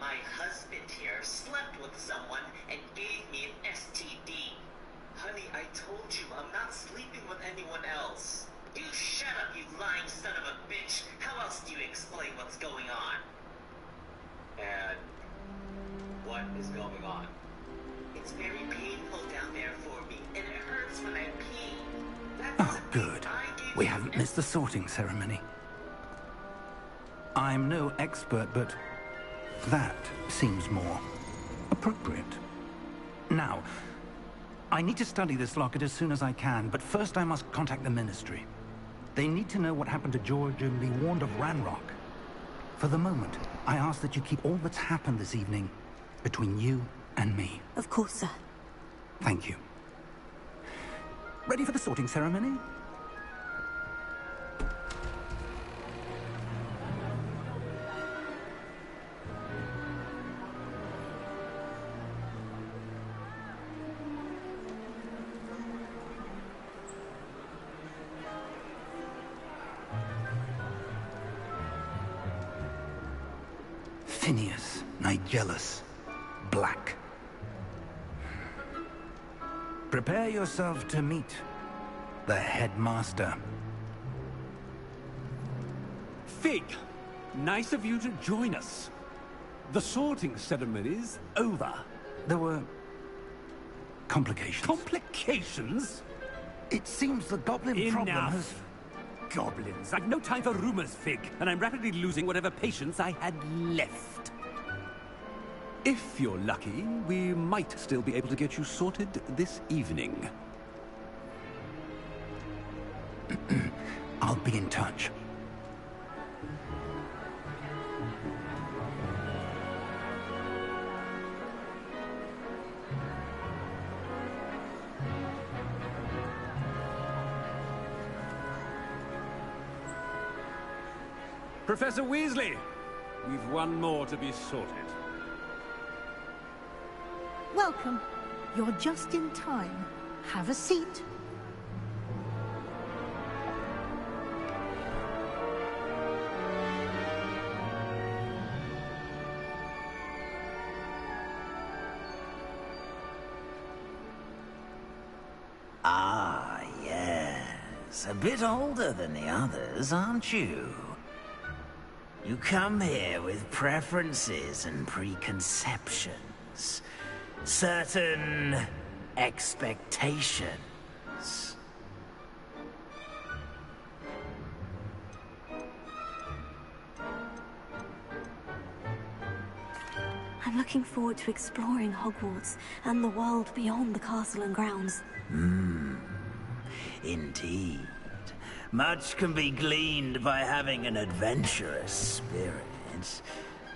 My husband here slept with someone and gave me an STD. Honey, I told you I'm not sleeping with anyone else. You shut up, you lying son of a bitch. How else do you explain what's going on? And what is going on? It's very painful down there for me, and it hurts when I pee. Oh, good. We haven't missed the sorting ceremony. I'm no expert, but that seems more appropriate. Now, I need to study this locket as soon as I can, but first I must contact the Ministry. They need to know what happened to George and be warned of Ranrock. For the moment, I ask that you keep all that's happened this evening between you and me. Of course, sir. Thank you. Ready for the sorting ceremony? Phineas, Nigellus, Black. Prepare yourself to meet the headmaster. Fig, nice of you to join us. The sorting ceremony's over. There were complications. Complications? It seems the goblin problem has... Goblins. I've no time for rumors, Fig, and I'm rapidly losing whatever patience I had left. If you're lucky, we might still be able to get you sorted this evening. I'll be in touch. Professor Weasley, we've one more to be sorted. Welcome. You're just in time. Have a seat. Ah, yes. A bit older than the others, aren't you? You come here with preferences and preconceptions. Certain expectations. I'm looking forward to exploring Hogwarts and the world beyond the castle and grounds. Indeed. Much can be gleaned by having an adventurous spirit.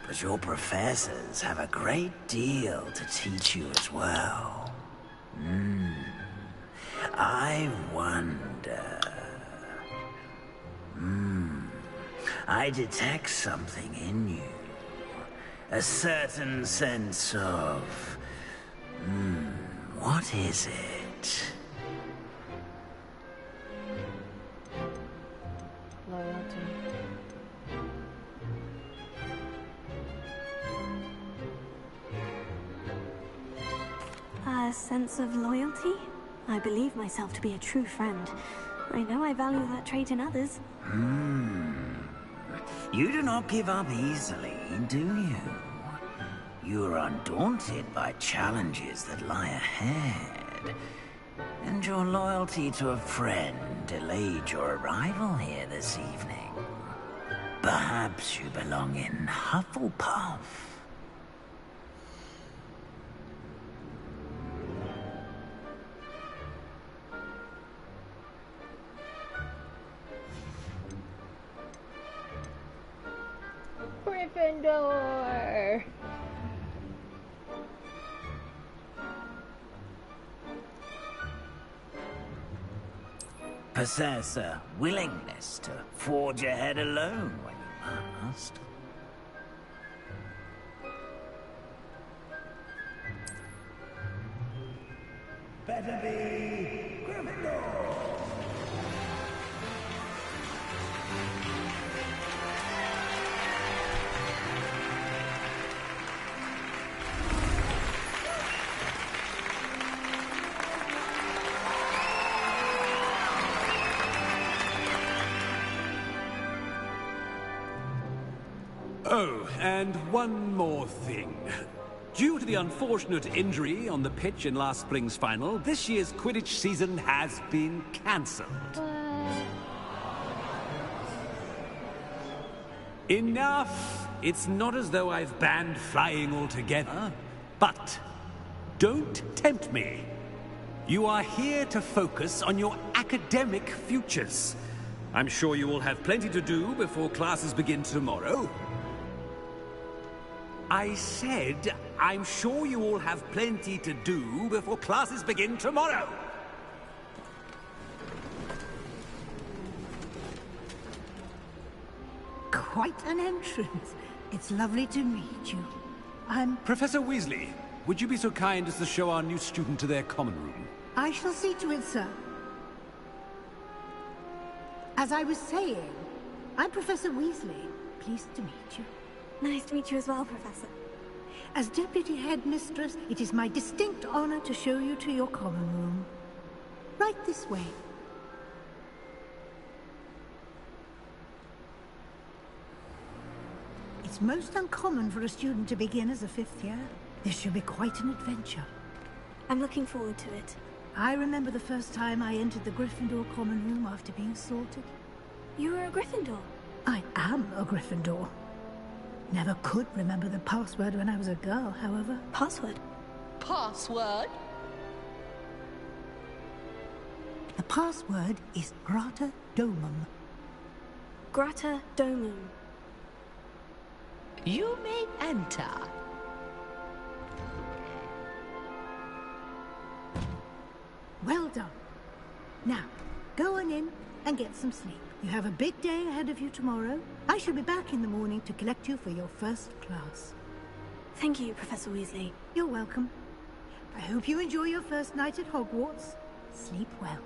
But your professors have a great deal to teach you as well. I wonder... I detect something in you. A certain sense of... what is it? Loyalty. A sense of loyalty? I believe myself to be a true friend. I know I value that trait in others. You do not give up easily, do you? You are undaunted by challenges that lie ahead. And your loyalty to a friend delayed your arrival here this evening. Perhaps you belong in Hufflepuff. Gryffindor. Possess a willingness to forge ahead alone when you must. Better be Gryffindor. Oh, and one more thing. Due to the unfortunate injury on the pitch in last spring's final, this year's Quidditch season has been cancelled. Enough! It's not as though I've banned flying altogether, but don't tempt me. You are here to focus on your academic futures. I'm sure you will have plenty to do before classes begin tomorrow. I said, I'm sure you all have plenty to do before classes begin tomorrow. Quite an entrance. It's lovely to meet you. Professor Weasley, would you be so kind as to show our new student to their common room? I shall see to it, sir. As I was saying, I'm Professor Weasley. Pleased to meet you. Nice to meet you as well, Professor. As Deputy Headmistress, it is my distinct honor to show you to your common room. Right this way. It's most uncommon for a student to begin as a fifth year. This should be quite an adventure. I'm looking forward to it. I remember the first time I entered the Gryffindor common room after being sorted. You were a Gryffindor? I am a Gryffindor. Never could remember the password when I was a girl, however. Password? Password? The password is Grata Domum. Grata Domum. You may enter. Well done. Now, go on in and get some sleep. You have a big day ahead of you tomorrow. I shall be back in the morning to collect you for your first class. Thank you, Professor Weasley. You're welcome. I hope you enjoy your first night at Hogwarts. Sleep well.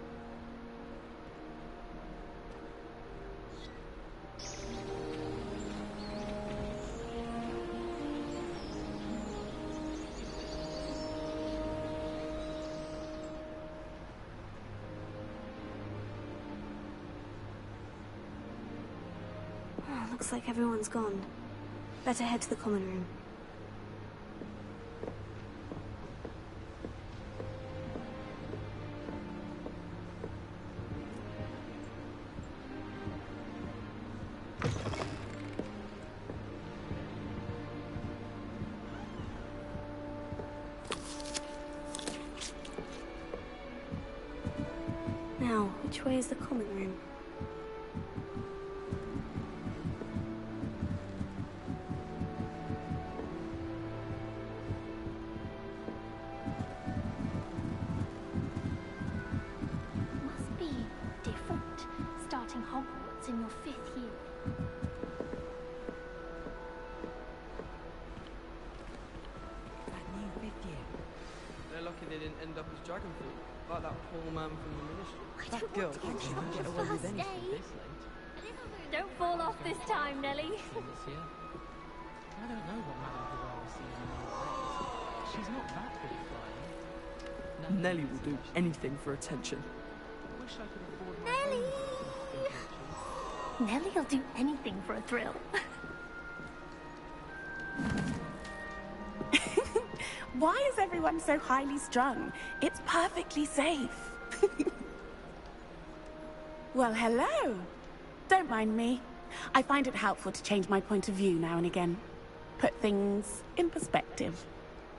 Looks like everyone's gone. Better head to the common room. Now, which way is the common room? Hogwarts in your 5th year. That new 5th year. They're lucky they didn't end up as Dragonfall, like that poor man from the ministry. That girl thinks she can get away with anything this late. Don't fall off this time, Nelly. I don't know what Madame Hurrah sees in our face. She's not that good at flying. Nelly will do anything for attention. Wish I could afford Nelly! Nelly'll do anything for a thrill. Why is everyone so highly strung? It's perfectly safe. Well, hello. Don't mind me. I find it helpful to change my point of view now and again. Put things in perspective.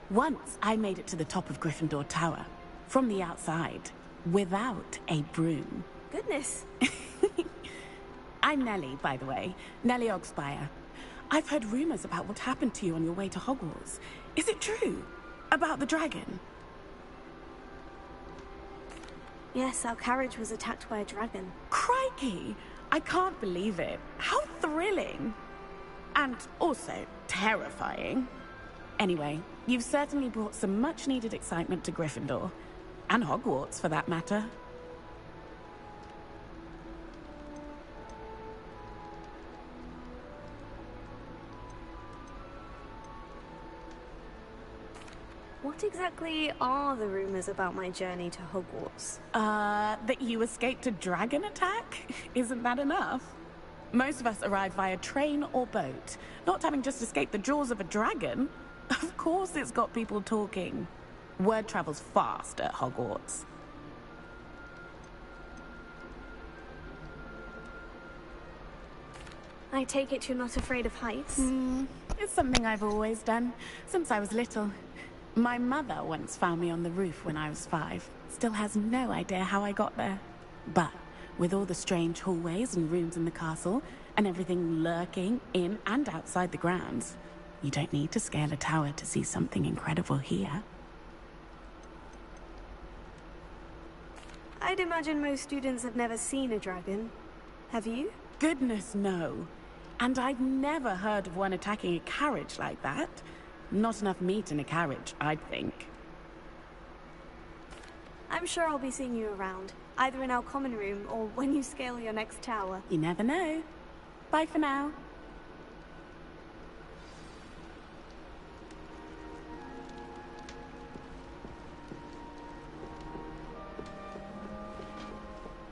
Once I made it to the top of Gryffindor Tower, from the outside, without a broom. Goodness. I'm Nelly, by the way. Nelly Ogspire. I've heard rumors about what happened to you on your way to Hogwarts. Is it true? About the dragon? Yes, our carriage was attacked by a dragon. Crikey! I can't believe it. How thrilling! And also terrifying. Anyway, you've certainly brought some much-needed excitement to Gryffindor. And Hogwarts, for that matter. What exactly are the rumors about my journey to Hogwarts? That you escaped a dragon attack? Isn't that enough? Most of us arrive via train or boat, not having just escaped the jaws of a dragon. Of course it's got people talking. Word travels fast at Hogwarts. I take it you're not afraid of heights? It's something I've always done, since I was little. My mother once found me on the roof when I was 5. Still has no idea how I got there. But with all the strange hallways and rooms in the castle, and everything lurking in and outside the grounds, you don't need to scale a tower to see something incredible here. I'd imagine most students have never seen a dragon. Have you? Goodness, no. And I've never heard of one attacking a carriage like that. Not enough meat in a carriage, I'd think. I'm sure I'll be seeing you around, either in our common room or when you scale your next tower. You never know. Bye for now.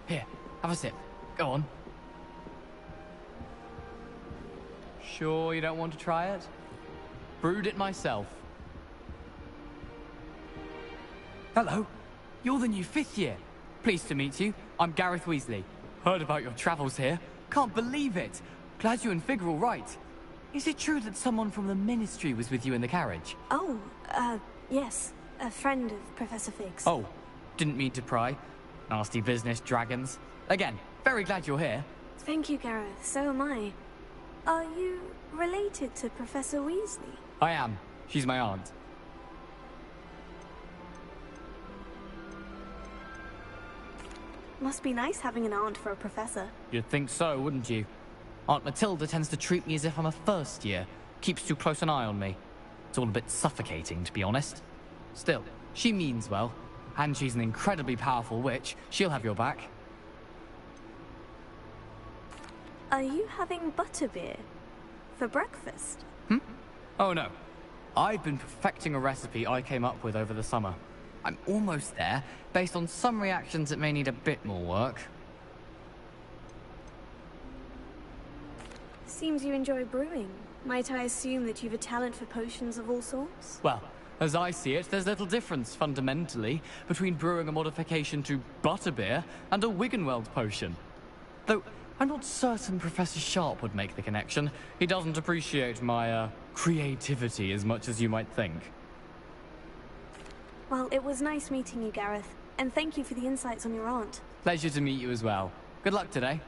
Here, have a sip. Go on. Sure you don't want to try it? Brewed it myself. Hello. You're the new 5th year. Pleased to meet you. I'm Gareth Weasley. Heard about your travels here. Can't believe it. Glad you and Fig are all right. Is it true that someone from the Ministry was with you in the carriage? Oh, yes. A friend of Professor Fig's. Oh, didn't mean to pry. Nasty business, dragons. Again, very glad you're here. Thank you, Gareth. So am I. Are you related to Professor Weasley? I am. She's my aunt. Must be nice having an aunt for a professor. You'd think so, wouldn't you? Aunt Matilda tends to treat me as if I'm a first year. Keeps too close an eye on me. It's all a bit suffocating, to be honest. Still, she means well. And she's an incredibly powerful witch. She'll have your back. Are you having butterbeer for breakfast? Oh no. I've been perfecting a recipe I came up with over the summer. I'm almost there, based on some reactions that may need a bit more work. Seems you enjoy brewing. Might I assume that you've a talent for potions of all sorts? Well, as I see it, there's little difference, fundamentally, between brewing a modification to butterbeer and a Wiggenweld potion. Though, I'm not certain Professor Sharp would make the connection. He doesn't appreciate my, creativity as much as you might think. Well, it was nice meeting you, Gareth. And thank you for the insights on your aunt. Pleasure to meet you as well. Good luck today.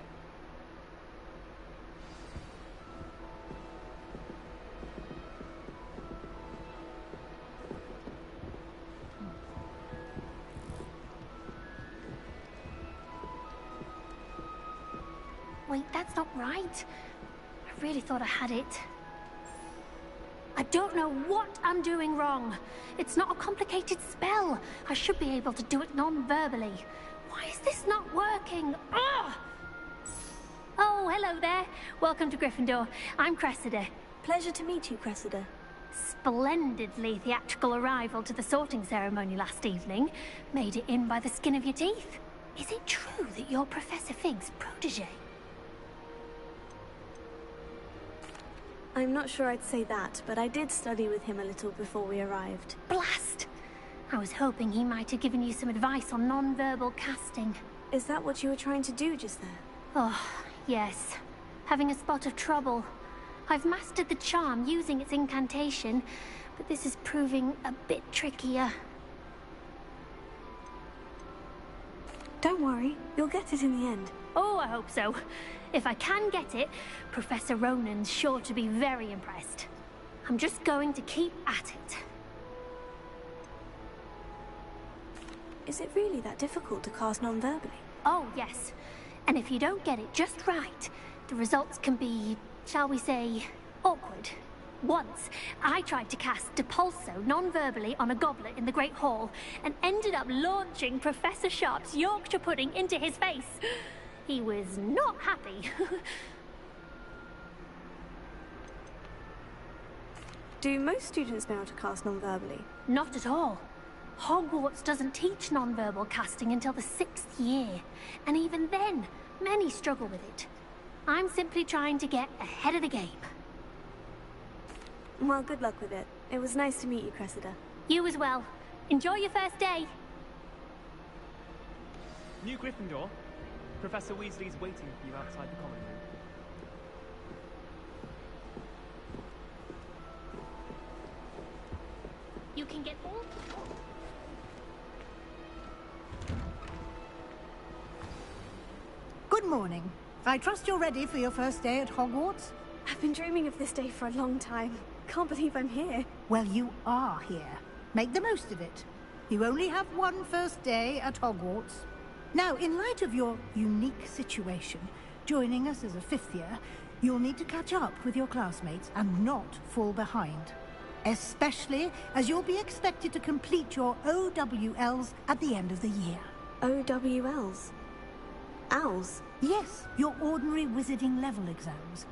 Wait, that's not right. I really thought I had it. I don't know what I'm doing wrong. It's not a complicated spell. I should be able to do it non-verbally. Why is this not working? Ugh! Oh, hello there. Welcome to Gryffindor. I'm Cressida. Pleasure to meet you, Cressida. Splendidly theatrical arrival to the sorting ceremony last evening. Made it in by the skin of your teeth. Is it true that you're Professor Fig's protege? I'm not sure I'd say that, but I did study with him a little before we arrived. Blast! I was hoping he might have given you some advice on non-verbal casting. Is that what you were trying to do just there? Oh, yes. Having a spot of trouble. I've mastered the charm using its incantation, but this is proving a bit trickier. Don't worry, you'll get it in the end. Oh, I hope so. If I can get it, Professor Ronan's sure to be very impressed. I'm just going to keep at it. Is it really that difficult to cast non-verbally? Oh, yes. And if you don't get it just right, the results can be, shall we say, awkward. Once, I tried to cast Depulso non-verbally on a goblet in the Great Hall and ended up launching Professor Sharp's Yorkshire pudding into his face. He was not happy. Do most students know how to cast non-verbally? Not at all. Hogwarts doesn't teach non-verbal casting until the 6th year. And even then, many struggle with it. I'm simply trying to get ahead of the game. Well, good luck with it. It was nice to meet you, Cressida. You as well. Enjoy your first day. New Gryffindor. Professor Weasley's waiting for you outside the common room. You can get all... Good morning. I trust you're ready for your first day at Hogwarts? I've been dreaming of this day for a long time. Can't believe I'm here. Well, you are here. Make the most of it. You only have one first day at Hogwarts. Now, in light of your unique situation, joining us as a fifth year, you'll need to catch up with your classmates and not fall behind. Especially as you'll be expected to complete your OWLs at the end of the year. OWLs? Owls? Yes, your ordinary wizarding level exams.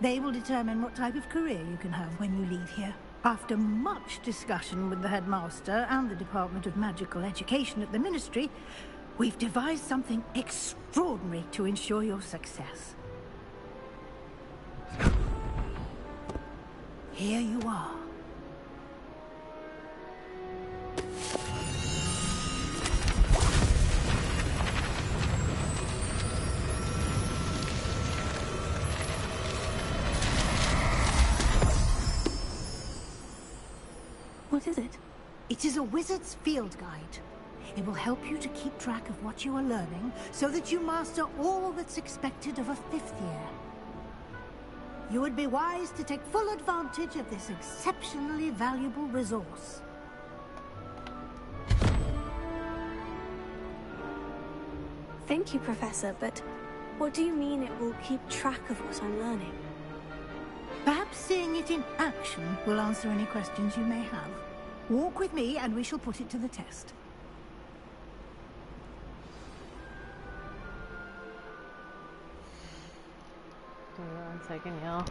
They will determine what type of career you can have when you leave here. After much discussion with the headmaster and the Department of Magical Education at the Ministry, we've devised something extraordinary to ensure your success. Here you are. What is it? It is a wizard's field guide. It will help you to keep track of what you are learning so that you master all that's expected of a fifth year. You would be wise to take full advantage of this exceptionally valuable resource. Thank you, Professor, but what do you mean it will keep track of what I'm learning? Perhaps seeing it in action will answer any questions you may have. Walk with me and we shall put it to the test. Give me 1 second, y'all.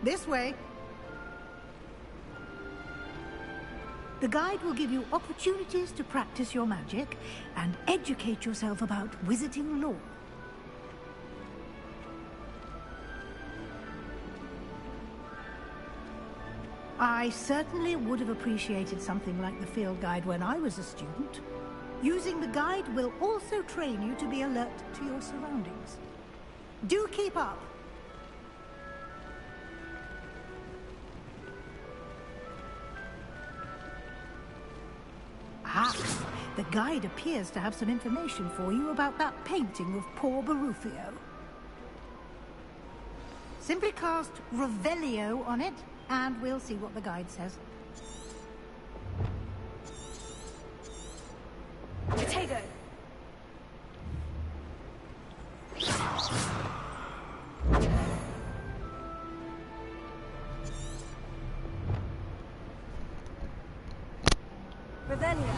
This way. The guide will give you opportunities to practice your magic and educate yourself about wizarding lore. I certainly would have appreciated something like the field guide when I was a student. Using the guide will also train you to be alert to your surroundings. Do keep up. Ah, the guide appears to have some information for you about that painting of poor Barufio. Simply cast Revelio on it, and we'll see what the guide says. Potato, Revelio.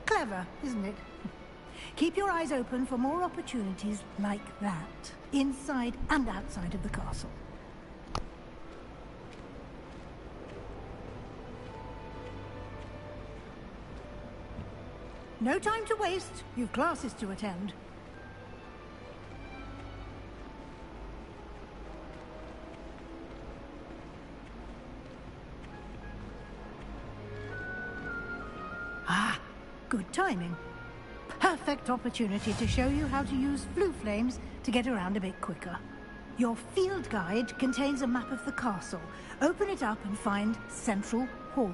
Clever, isn't it? Keep your eyes open for more opportunities like that, inside and outside of the castle. No time to waste. You've classes to attend. Ah, good timing. Perfect opportunity to show you how to use flue flames to get around a bit quicker. Your field guide contains a map of the castle. Open it up and find Central Hall.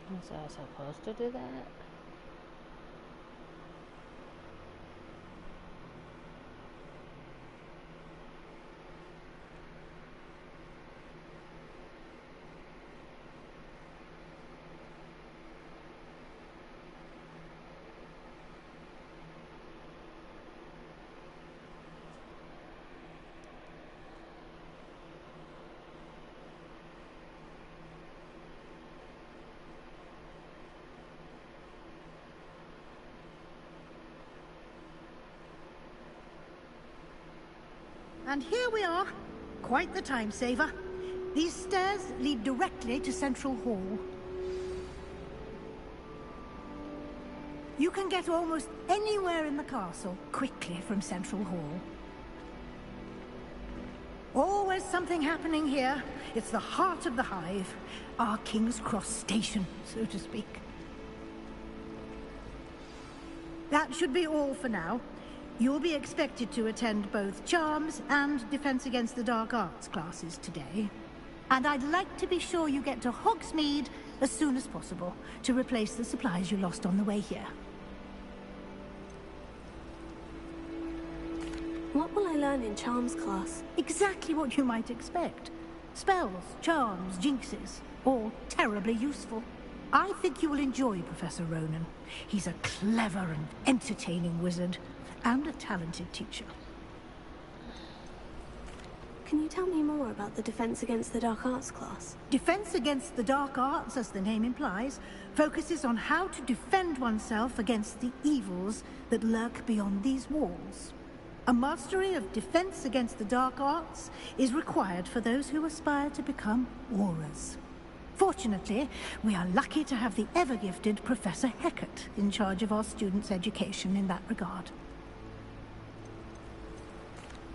Was I supposed to do that? And here we are. Quite the time saver. These stairs lead directly to Central Hall. You can get almost anywhere in the castle quickly from Central Hall. Always something happening here. It's the heart of the hive. Our King's Cross station, so to speak. That should be all for now. You'll be expected to attend both Charms and Defense Against the Dark Arts classes today. And I'd like to be sure you get to Hogsmeade as soon as possible to replace the supplies you lost on the way here. What will I learn in Charms class? Exactly what you might expect. Spells, charms, jinxes, all terribly useful. I think you will enjoy Professor Ronan. He's a clever and entertaining wizard, and a talented teacher. Can you tell me more about the Defense Against the Dark Arts class? Defense Against the Dark Arts, as the name implies, focuses on how to defend oneself against the evils that lurk beyond these walls. A mastery of Defense Against the Dark Arts is required for those who aspire to become Aurors. Fortunately, we are lucky to have the ever-gifted Professor Hecat in charge of our students' education in that regard.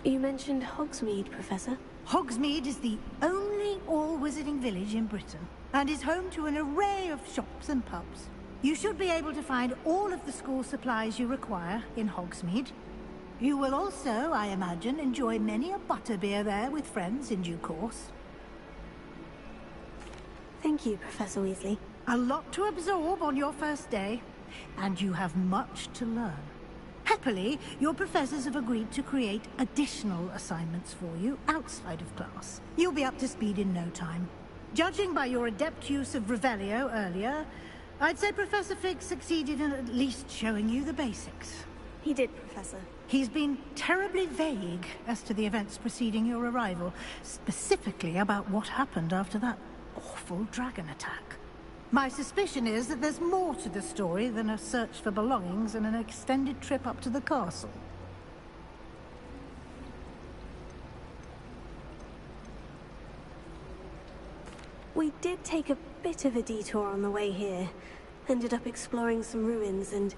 You mentioned Hogsmeade, Professor. Hogsmeade is the only all-wizarding village in Britain, and is home to an array of shops and pubs. You should be able to find all of the school supplies you require in Hogsmeade. You will also, I imagine, enjoy many a butterbeer there with friends in due course. Thank you, Professor Weasley. A lot to absorb on your first day, and you have much to learn. Happily, your professors have agreed to create additional assignments for you outside of class. You'll be up to speed in no time. Judging by your adept use of Revelio earlier, I'd say Professor Fig succeeded in at least showing you the basics. He did, Professor. He's been terribly vague as to the events preceding your arrival, specifically about what happened after that awful dragon attack. My suspicion is that there's more to the story than a search for belongings and an extended trip up to the castle. We did take a bit of a detour on the way here. Ended up exploring some ruins and...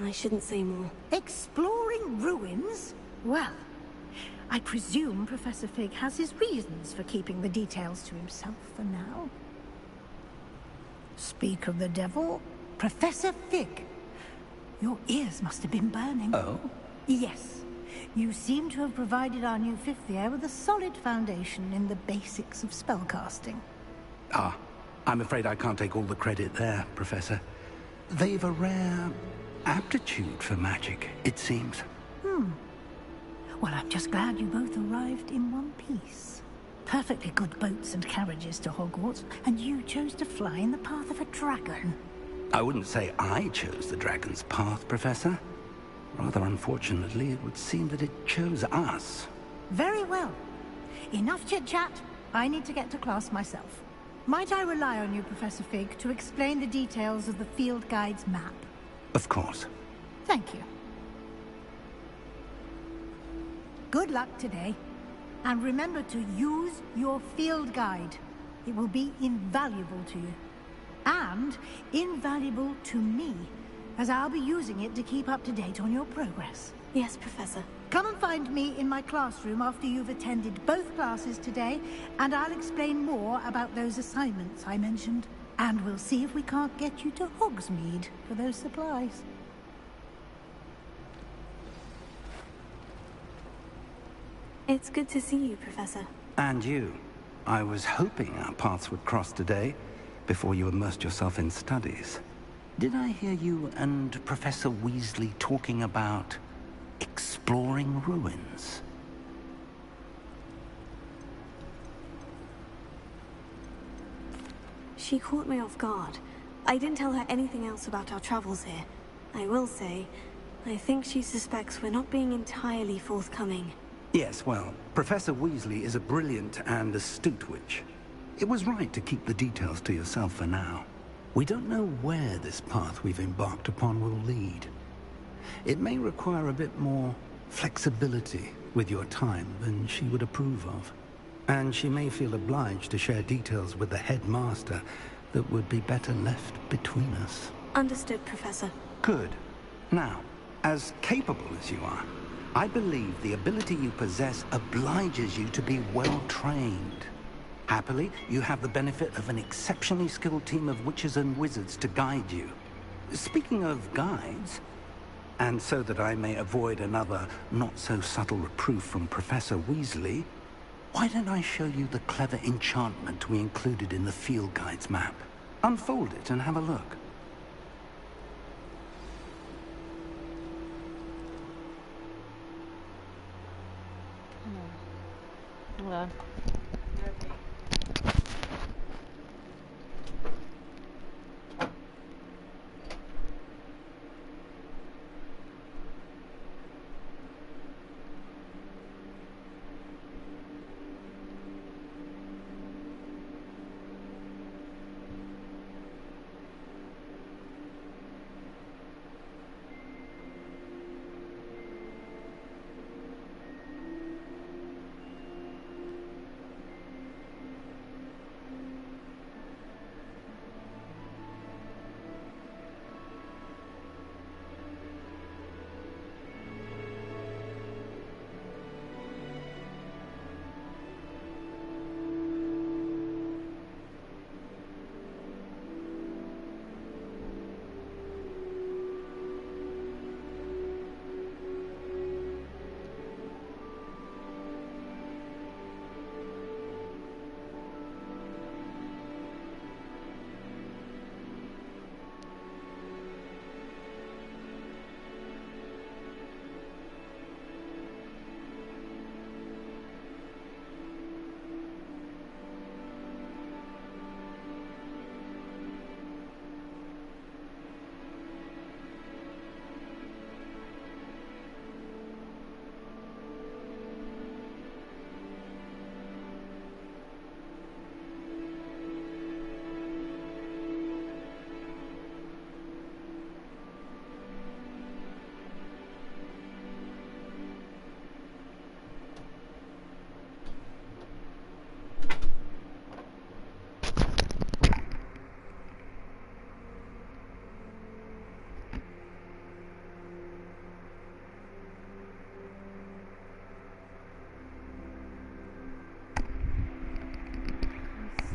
I shouldn't say more. Exploring ruins? Well, I presume Professor Fig has his reasons for keeping the details to himself for now. Speak of the devil, Professor Fig. Your ears must have been burning. Oh? Yes. You seem to have provided our new fifth year with a solid foundation in the basics of spellcasting. Ah, I'm afraid I can't take all the credit there, Professor. They've a rare aptitude for magic, it seems. Well, I'm just glad you both arrived in one piece. Perfectly good boats and carriages to Hogwarts, and you chose to fly in the path of a dragon. I wouldn't say I chose the dragon's path, Professor. Rather unfortunately, it would seem that it chose us. Very well. Enough chit-chat. I need to get to class myself. Might I rely on you, Professor Fig, to explain the details of the field guide's map? Of course. Thank you. Good luck today. And remember to use your field guide. It will be invaluable to you. And invaluable to me, as I'll be using it to keep up to date on your progress. Yes, Professor. Come and find me in my classroom after you've attended both classes today, and I'll explain more about those assignments I mentioned. And we'll see if we can't get you to Hogsmeade for those supplies. It's good to see you, Professor. And you. I was hoping our paths would cross today, before you immersed yourself in studies. Did I hear you and Professor Weasley talking about exploring ruins? She caught me off guard. I didn't tell her anything else about our travels here. I will say, I think she suspects we're not being entirely forthcoming. Yes, well, Professor Weasley is a brilliant and astute witch. It was right to keep the details to yourself for now. We don't know where this path we've embarked upon will lead. It may require a bit more flexibility with your time than she would approve of. And she may feel obliged to share details with the headmaster that would be better left between us. Understood, Professor. Good. Now, as capable as you are, I believe the ability you possess obliges you to be well-trained. Happily, you have the benefit of an exceptionally skilled team of witches and wizards to guide you. Speaking of guides, and so that I may avoid another not-so-subtle reproof from Professor Weasley, why don't I show you the clever enchantment we included in the field guide's map? Unfold it and have a look. Hold on.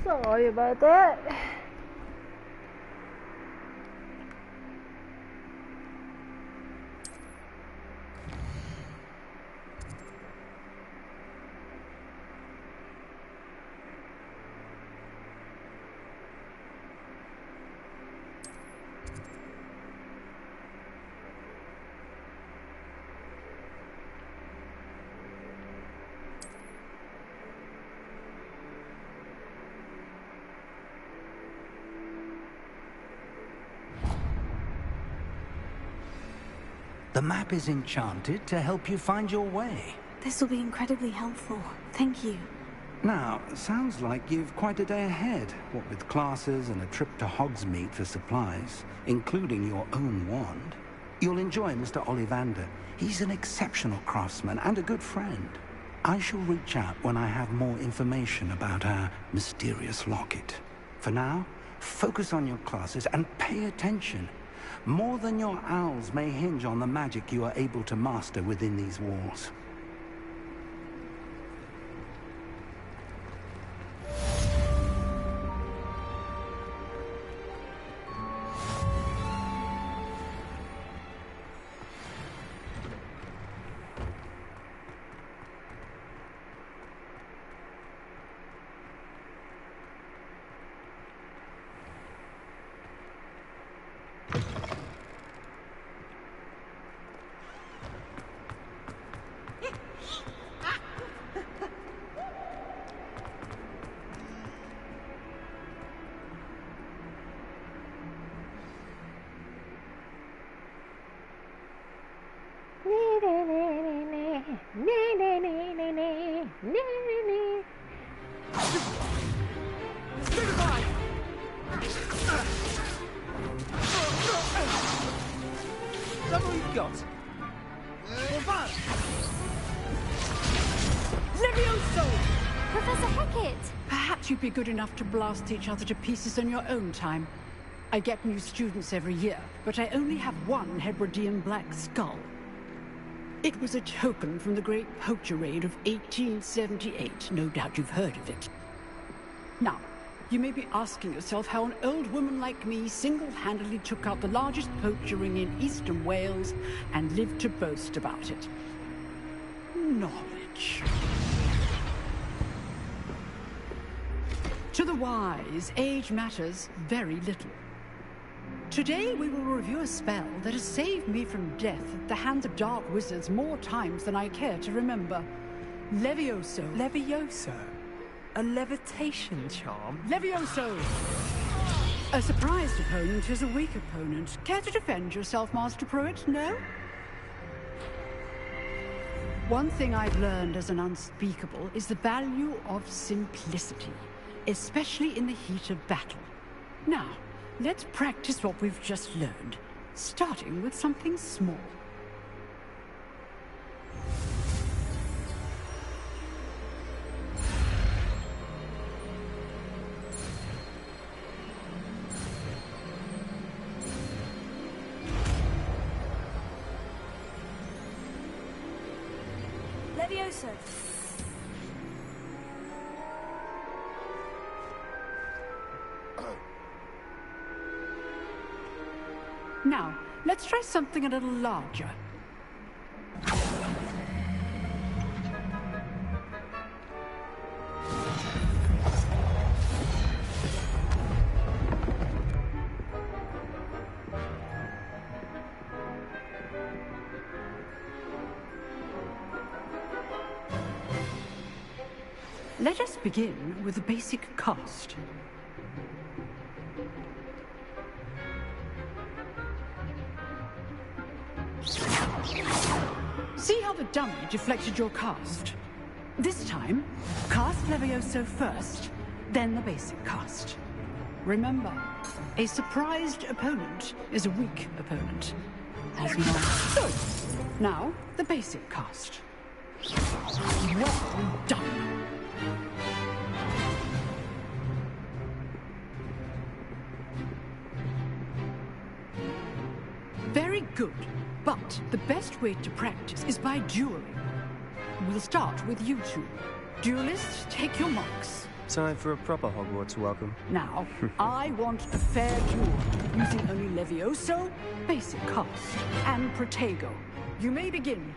Sorry about that. The map is enchanted to help you find your way. This will be incredibly helpful. Thank you. Now, sounds like you've quite a day ahead, what with classes and a trip to Hogsmeade for supplies, including your own wand. You'll enjoy Mr. Ollivander. He's an exceptional craftsman and a good friend. I shall reach out when I have more information about our mysterious locket. For now, focus on your classes and pay attention. More than your owls may hinge on the magic you are able to master within these walls. You'd be good enough to blast each other to pieces in your own time. I get new students every year, but I only have one Hebridean black skull. It was a token from the Great Poacher Raid of 1878. No doubt you've heard of it. Now, you may be asking yourself how an old woman like me single-handedly took out the largest poacher ring in eastern Wales and lived to boast about it. Knowledge. To the wise, age matters very little. Today we will review a spell that has saved me from death at the hands of dark wizards more times than I care to remember. Levioso. Levioso? A levitation charm? Levioso! A surprised opponent is a weak opponent. Care to defend yourself, Master Pruitt? No? One thing I've learned as an unspeakable is the value of simplicity, especially in the heat of battle. Now, let's practice what we've just learned, starting with something small. Levioso. Now, let's try something a little larger. Let us begin with the basic cast. See how the dummy deflected your cast? This time, cast Levioso first, then the basic cast. Remember, a surprised opponent is a weak opponent. As more. So, now, the basic cast. Well done! Very good. But the best way to practice is by dueling. We'll start with you two. Duelists, take your marks. Time for a proper Hogwarts welcome. Now, I want a fair duel, using only Levioso, basic cast, and Protego. You may begin.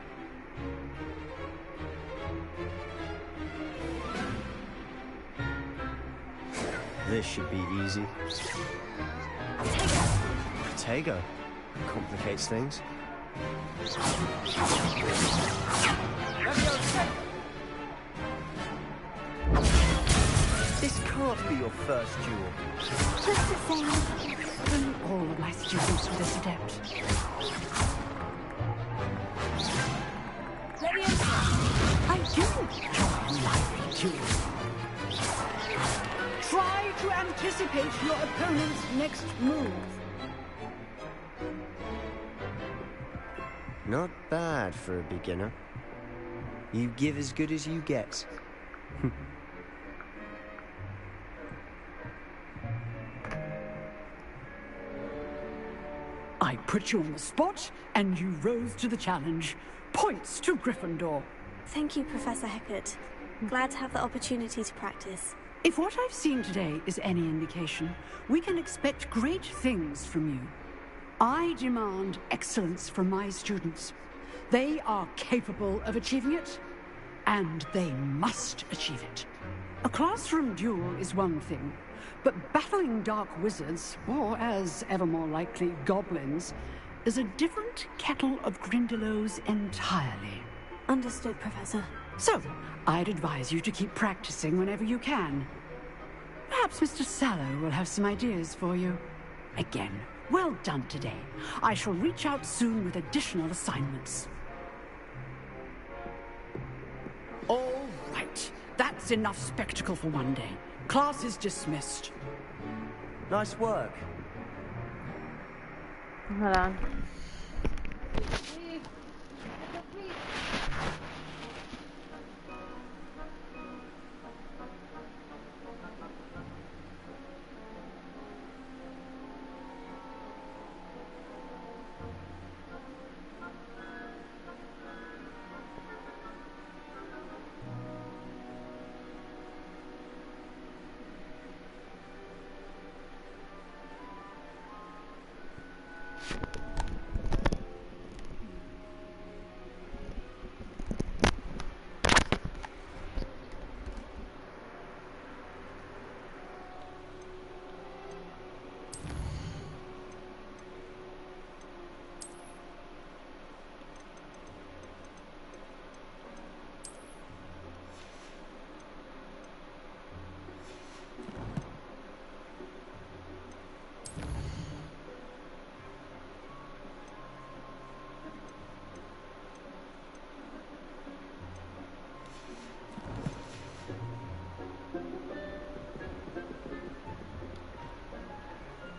This should be easy. Protego. Complicates things. This can't be your first duel. Just the same. All of my students were this adept. I do enjoy lively duels. Try to anticipate your opponent's next move. Not bad for a beginner. You give as good as you get. I put you on the spot, and you rose to the challenge. Points to Gryffindor. Thank you, Professor Hecat. Glad to have the opportunity to practice. If what I've seen today is any indication, we can expect great things from you. I demand excellence from my students. They are capable of achieving it, and they must achieve it. A classroom duel is one thing, but battling dark wizards, or as ever more likely, goblins, is a different kettle of Grindylows entirely. Understood, Professor. So, I'd advise you to keep practicing whenever you can. Perhaps Mr. Sallow will have some ideas for you. Again, well done today. I shall reach out soon with additional assignments. All right. That's enough spectacle for one day. Class is dismissed. Nice work. Hold on.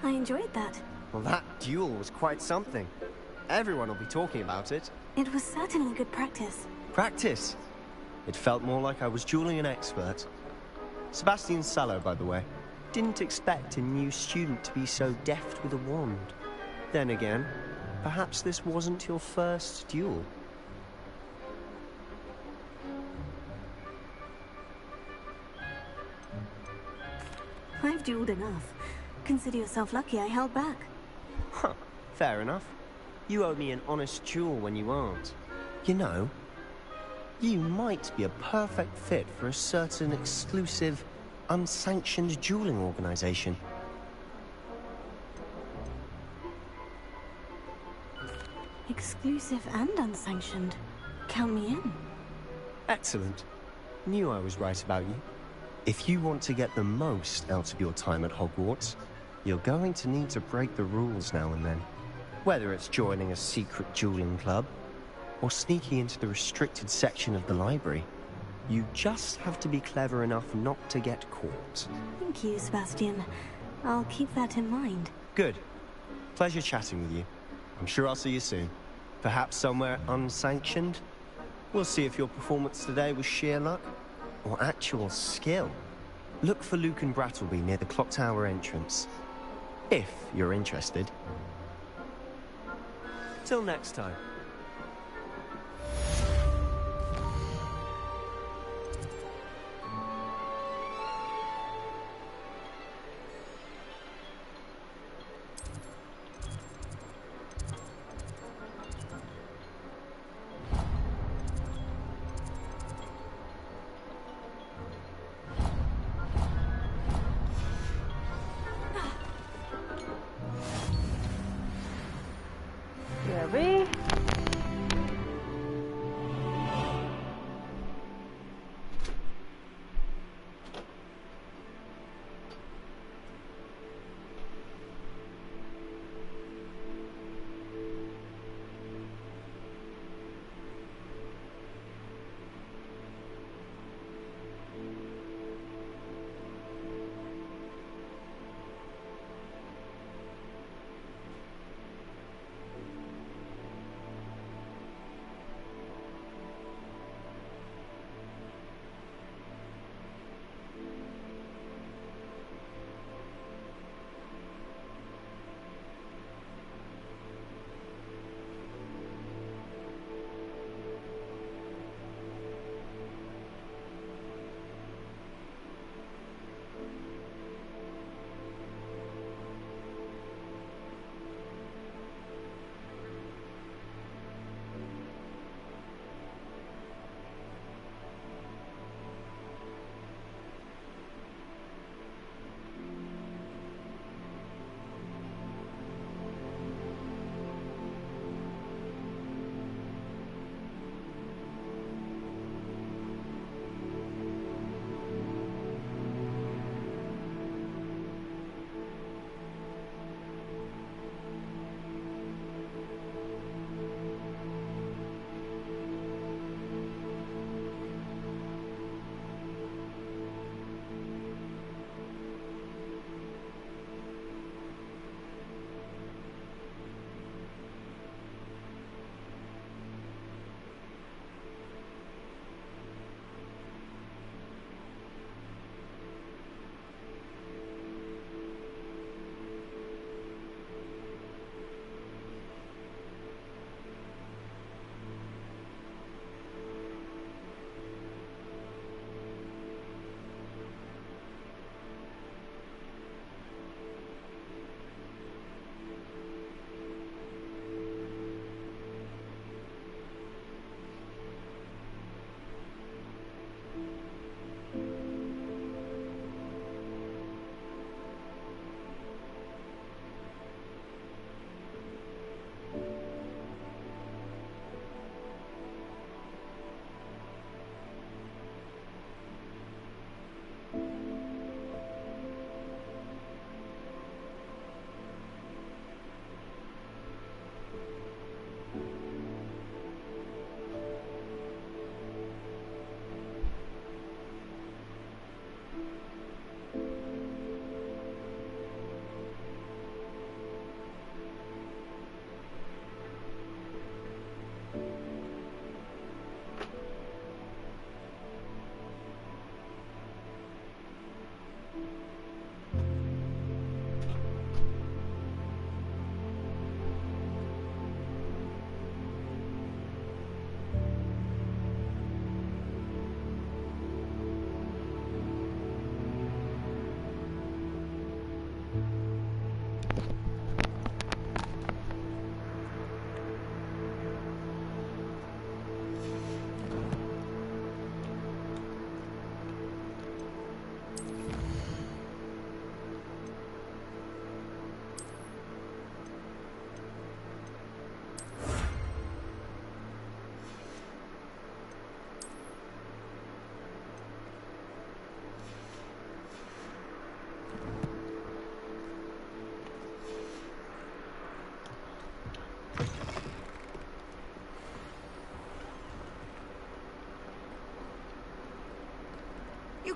I enjoyed that. Well, that duel was quite something. Everyone will be talking about it. It was certainly good practice. Practice? It felt more like I was dueling an expert. Sebastian Sallow, by the way. Didn't expect a new student to be so deft with a wand. Then again, perhaps this wasn't your first duel. I've dueled enough. Consider yourself lucky I held back. Huh, fair enough. You owe me an honest duel when you aren't. You know, you might be a perfect fit for a certain exclusive, unsanctioned dueling organization. Exclusive and unsanctioned. Count me in. Excellent. Knew I was right about you. If you want to get the most out of your time at Hogwarts, you're going to need to break the rules now and then. Whether it's joining a secret dueling club, or sneaking into the restricted section of the library, you just have to be clever enough not to get caught. Thank you, Sebastian. I'll keep that in mind. Good. Pleasure chatting with you. I'm sure I'll see you soon. Perhaps somewhere unsanctioned? We'll see if your performance today was sheer luck, or actual skill. Look for Luke and Brattleby near the clock tower entrance. If you're interested. Till next time.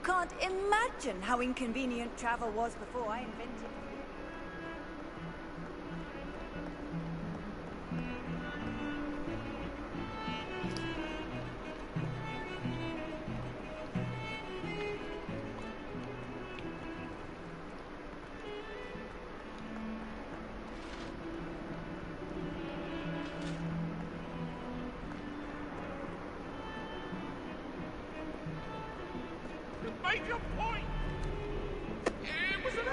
can't imagine how inconvenient travel was before I invented it. Make your point! It was an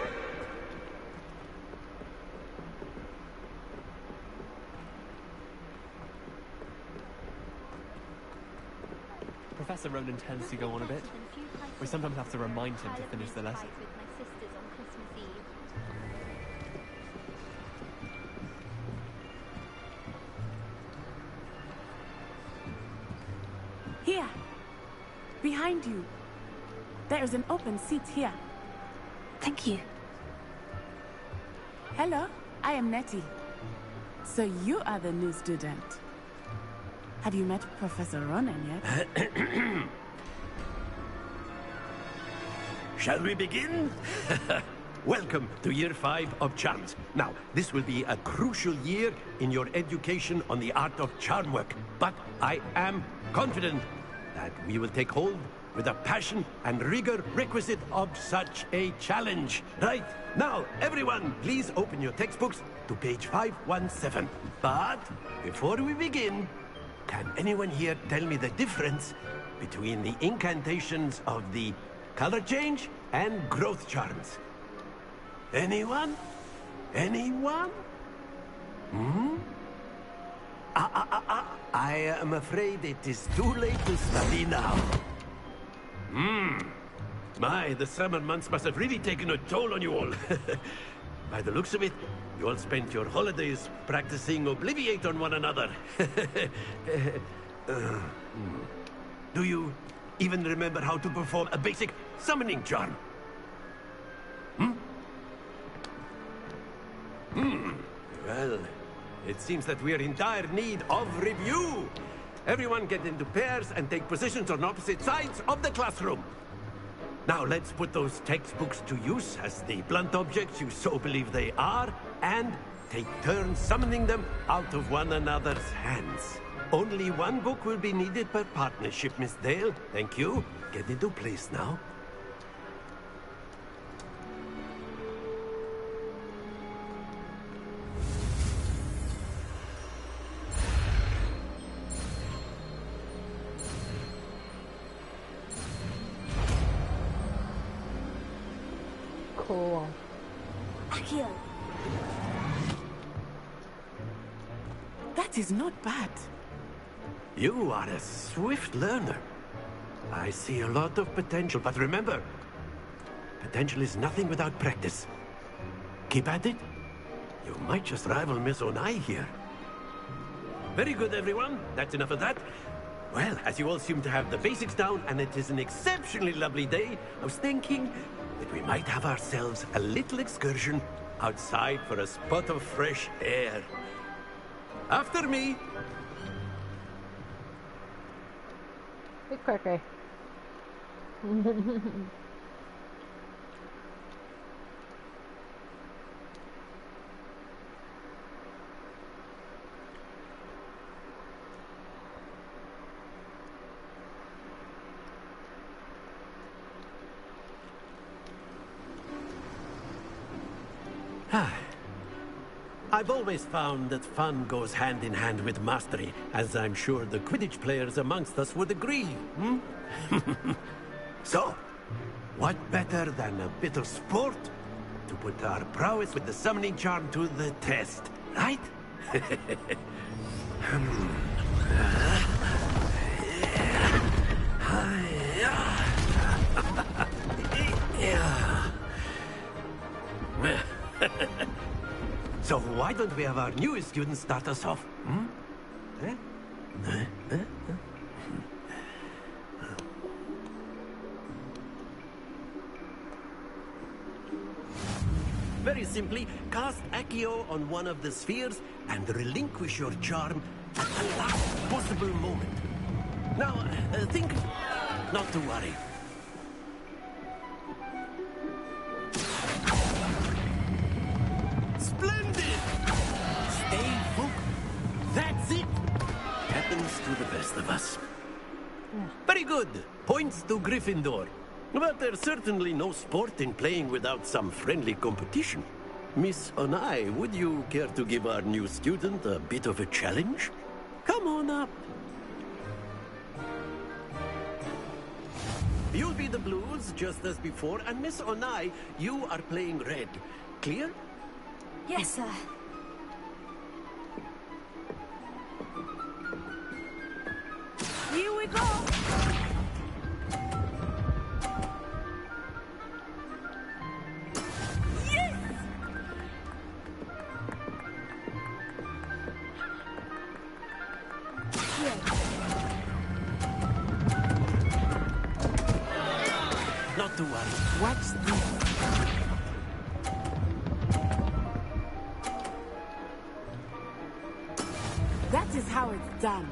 Professor Ronan tends to go on a bit. We sometimes have to remind him to finish the lesson. Here. Behind you. There is an open seat here. Thank you. Hello, I am Nettie. So you are the new student. Have you met Professor Ronan yet? Shall we begin? Welcome to Year 5 of Charms. Now, this will be a crucial year in your education on the art of charm work. But I am confident that we will take hold with the passion and rigor requisite of such a challenge. Right, now, everyone, please open your textbooks to page 517. But before we begin, can anyone here tell me the difference between the incantations of the color change and growth charms? Anyone? Anyone? Hmm? I am afraid it is too late to study now. My, the summer months must have really taken a toll on you all. By the looks of it, you all spent your holidays practicing Obliviate on one another. Do you even remember how to perform a basic summoning charm? Well, it seems that we are in dire need of review. Everyone get into pairs and take positions on opposite sides of the classroom. Now let's put those textbooks to use as the blunt objects you so believe they are, and take turns summoning them out of one another's hands. Only one book will be needed per partnership, Miss Dale. Thank you. Get into place now. Cool. Accio. That is not bad. You are a swift learner. I see a lot of potential, but remember, potential is nothing without practice. Keep at it. You might just rival Miss Onai here. Very good, everyone. That's enough of that. Well, as you all seem to have the basics down, and it is an exceptionally lovely day, I was thinking that we might have ourselves a little excursion outside for a spot of fresh air. After me. Big quirky. I've always found that fun goes hand in hand with mastery, as I'm sure the Quidditch players amongst us would agree, So, what better than a bit of sport to put our prowess with the summoning charm to the test, right? So why don't we have our newest student start us off? Very simply, cast Accio on one of the spheres and relinquish your charm at the last possible moment. Now, think not to worry. happens to the best of us. Very good. Points to Gryffindor. But there's certainly no sport in playing without some friendly competition. Miss Onai, would you care to give our new student a bit of a challenge? Come on up. You'll be the blues, just as before, and Miss Onai, you are playing red. Clear? Yes, sir. Here we go! Not to worry. Watch this. That is how it's done.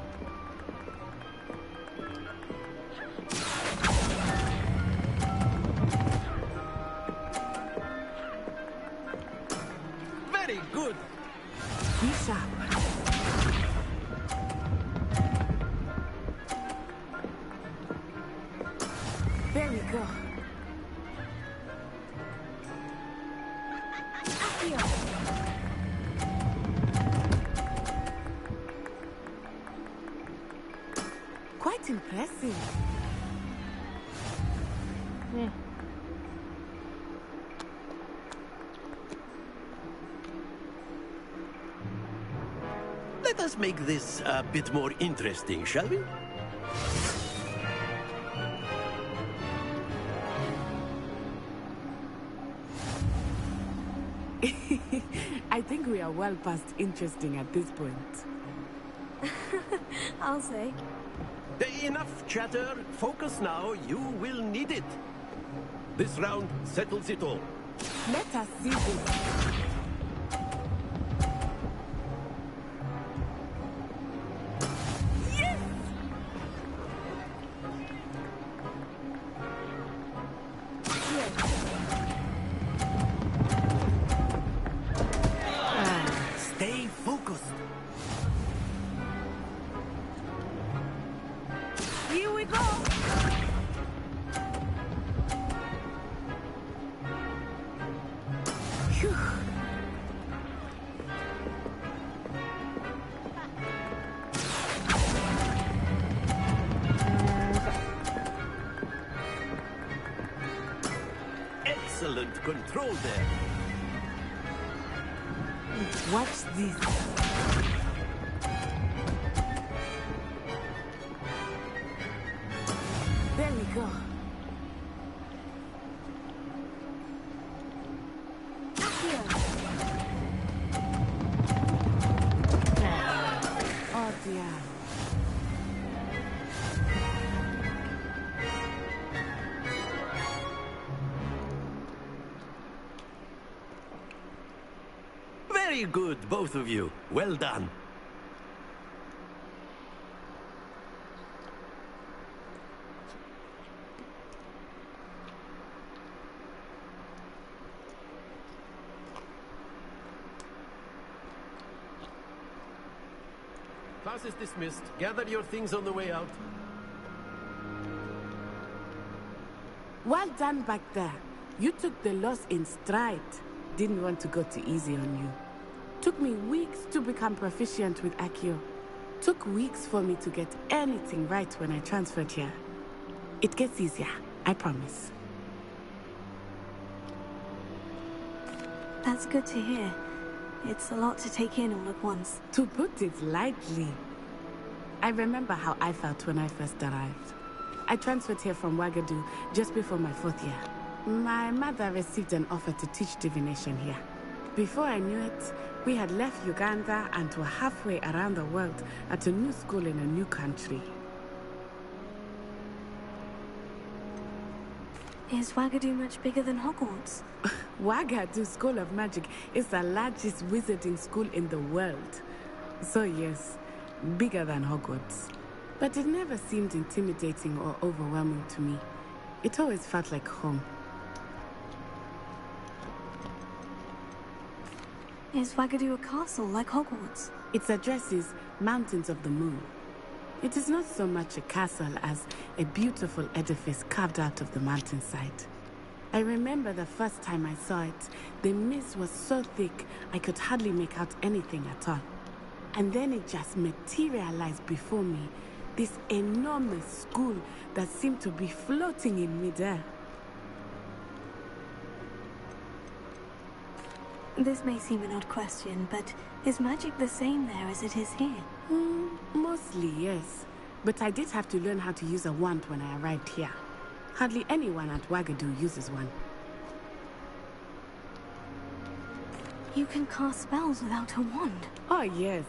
Very good. Be sharp. There we go. Quite impressive. Let us make this a bit more interesting, shall we? I think we are well past interesting at this point. I'll say. Enough chatter. Focus now. You will need it. This round settles it all. Let us see this. Stay focused. Here we go. Phew. Excellent control there. Watch this. There we go. Oh dear. Very good, both of you. Well done. Class is dismissed. Gather your things on the way out. Well done back there. You took the loss in stride. Didn't want to go too easy on you. Took me weeks to become proficient with Accio. Took weeks for me to get anything right when I transferred here. It gets easier, I promise. That's good to hear. It's a lot to take in all at once. To put it lightly. I remember how I felt when I first arrived. I transferred here from Wagadu just before my 4th year. My mother received an offer to teach divination here. Before I knew it, we had left Uganda and were halfway around the world at a new school in a new country. Is Wagadu much bigger than Hogwarts? Wagadu School of Magic is the largest wizarding school in the world. So yes, bigger than Hogwarts. But it never seemed intimidating or overwhelming to me. It always felt like home. Is Wagadu a castle like Hogwarts? Its address is Mountains of the Moon. It is not so much a castle as a beautiful edifice carved out of the mountainside. I remember the first time I saw it, the mist was so thick I could hardly make out anything at all. And then it just materialized before me, this enormous school that seemed to be floating in midair. This may seem an odd question, but is magic the same there as it is here? Mostly, yes. But I did have to learn how to use a wand when I arrived here. Hardly anyone at Wagadu uses one. You can cast spells without a wand? Oh, yes.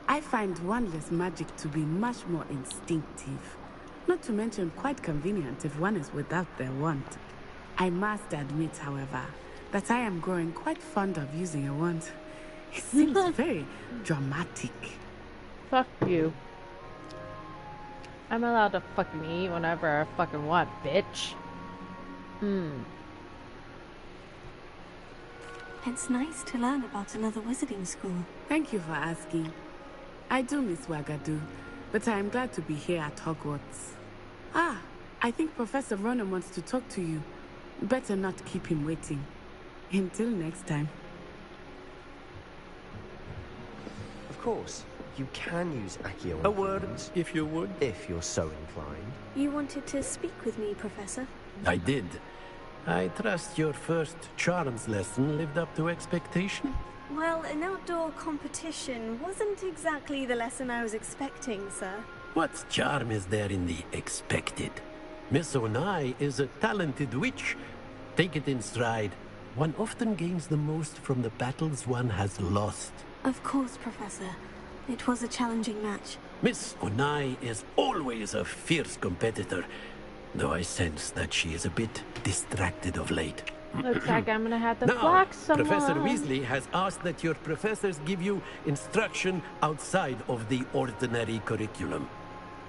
I find wandless magic to be much more instinctive. Not to mention quite convenient if one is without their wand. I must admit, however, that I am growing quite fond of using a wand. It seems very dramatic. Fuck you. I'm allowed to fucking eat whenever I fucking want, bitch. It's nice to learn about another wizarding school. Thank you for asking. I do miss Wagadu, but I am glad to be here at Hogwarts. Ah, I think Professor Ronan wants to talk to you. Better not keep him waiting. Until next time. Of course, you can use Accio. A word, if you would. If you're so inclined. You wanted to speak with me, Professor? I did. I trust your first charms lesson lived up to expectation? Well, an outdoor competition wasn't exactly the lesson I was expecting, sir. What charm is there in the expected? Miss Onai is a talented witch. Take it in stride. One often gains the most from the battles one has lost. Of course, Professor. It was a challenging match. Miss Onai is always a fierce competitor, though I sense that she is a bit distracted of late. Looks like I'm gonna have to Now, block someone. Professor Weasley has asked that your professors give you instruction outside of the ordinary curriculum.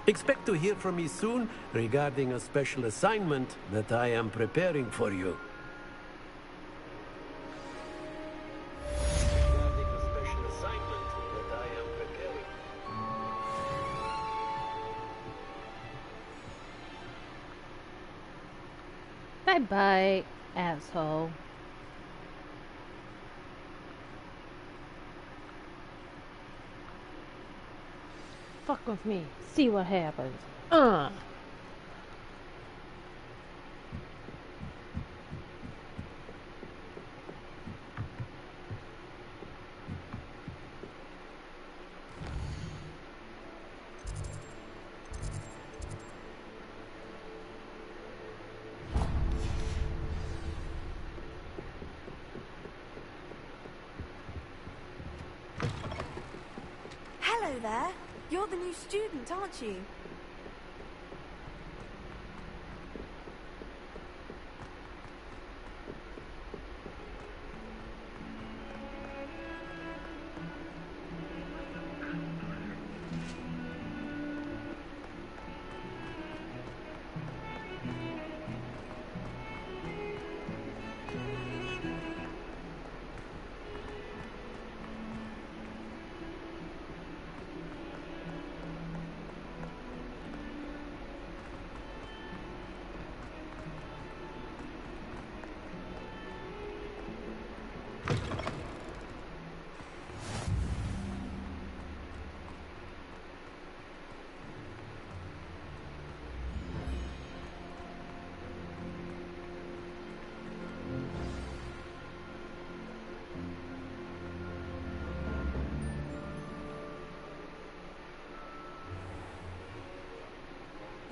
Expect to hear from me soon regarding a special assignment that I am preparing for you. Bye-bye, asshole. Fuck with me. See what happens. Hello there. You're the new student, aren't you?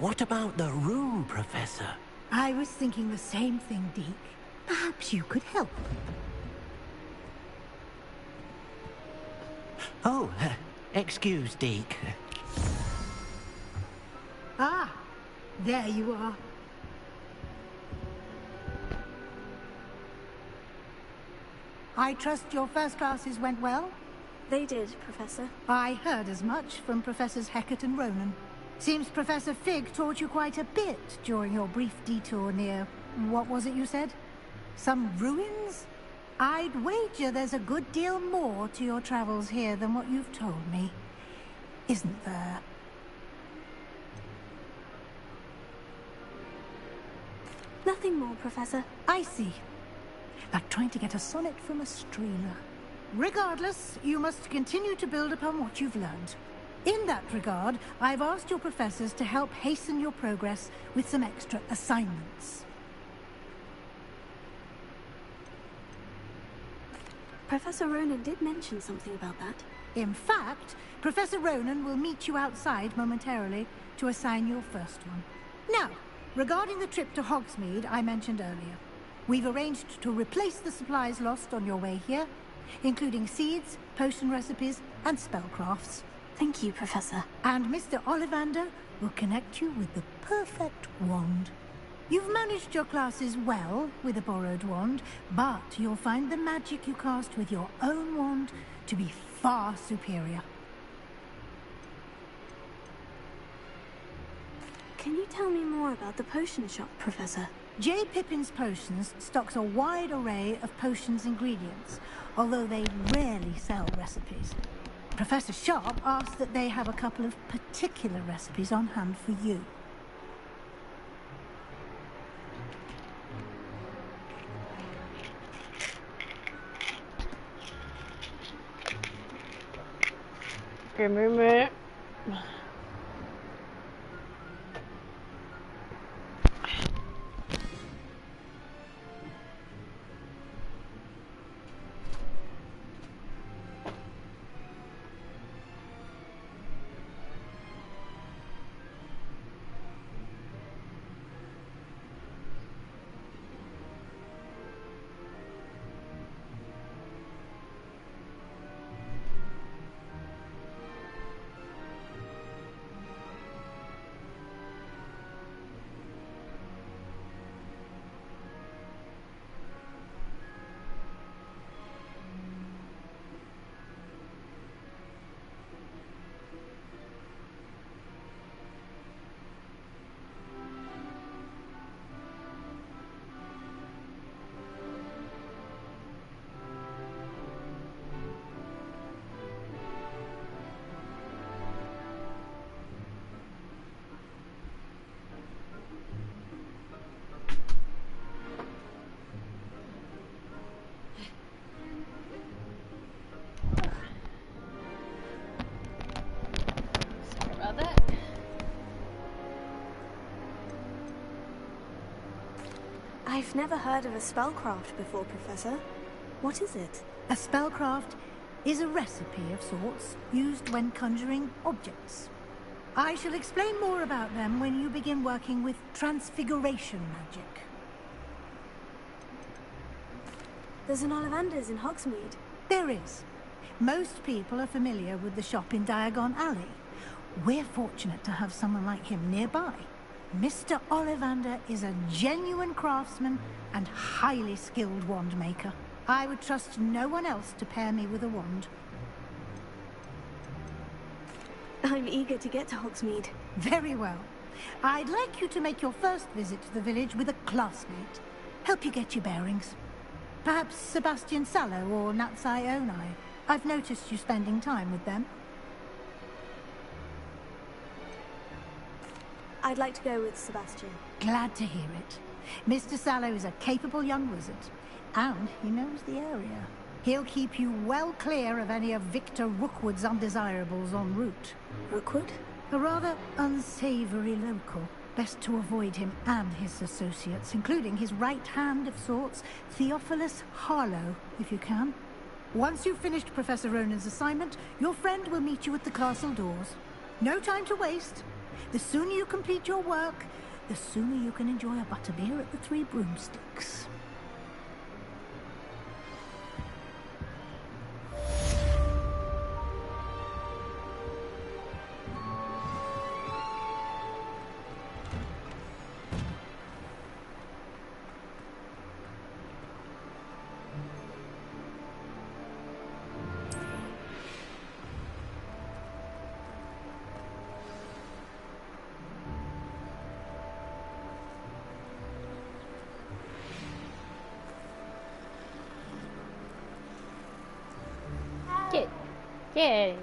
What about the room, Professor? I was thinking the same thing, Deke. Perhaps you could help. Oh, excuse, Deke. Ah, there you are. I trust your first classes went well? They did, Professor. I heard as much from Professors Hecat and Ronan. Seems Professor Fig taught you quite a bit during your brief detour near... what was it you said? Some ruins? I'd wager there's a good deal more to your travels here than what you've told me. Isn't there? Nothing more, Professor. I see. Like trying to get a sonnet from a streamer. Regardless, you must continue to build upon what you've learned. In that regard, I've asked your professors to help hasten your progress with some extra assignments. Professor Ronan did mention something about that. In fact, Professor Ronan will meet you outside momentarily to assign your first one. Now, regarding the trip to Hogsmeade I mentioned earlier, we've arranged to replace the supplies lost on your way here, including seeds, potion recipes, and spellcrafts. Thank you, Professor. And Mr. Ollivander will connect you with the perfect wand. You've managed your classes well with a borrowed wand, but you'll find the magic you cast with your own wand to be far superior. Can you tell me more about the potion shop, Professor? J. Pippin's Potions stocks a wide array of potions ingredients, although they rarely sell recipes. Professor Sharp asked that they have a couple of particular recipes on hand for you. Give me a minute. I've never heard of a spellcraft before, Professor. What is it? A spellcraft is a recipe of sorts used when conjuring objects. I shall explain more about them when you begin working with transfiguration magic. There's an Ollivander's in Hogsmeade. There is. Most people are familiar with the shop in Diagon Alley. We're fortunate to have someone like him nearby. Mr. Ollivander is a genuine craftsman and highly skilled wand maker. I would trust no one else to pair me with a wand. I'm eager to get to Hogsmeade. Very well. I'd like you to make your first visit to the village with a classmate. Help you get your bearings. Perhaps Sebastian Sallow or Natsai Onai. I've noticed you spending time with them. I'd like to go with Sebastian. Glad to hear it. Mr. Sallow is a capable young wizard, and he knows the area. He'll keep you well clear of any of Victor Rookwood's undesirables en route. Rookwood? A rather unsavory local. Best to avoid him and his associates, including his right hand of sorts, Theophilus Harlow, if you can. Once you've finished Professor Ronan's assignment, your friend will meet you at the castle doors. No time to waste. The sooner you complete your work, the sooner you can enjoy a butterbeer at the Three Broomsticks. Yay.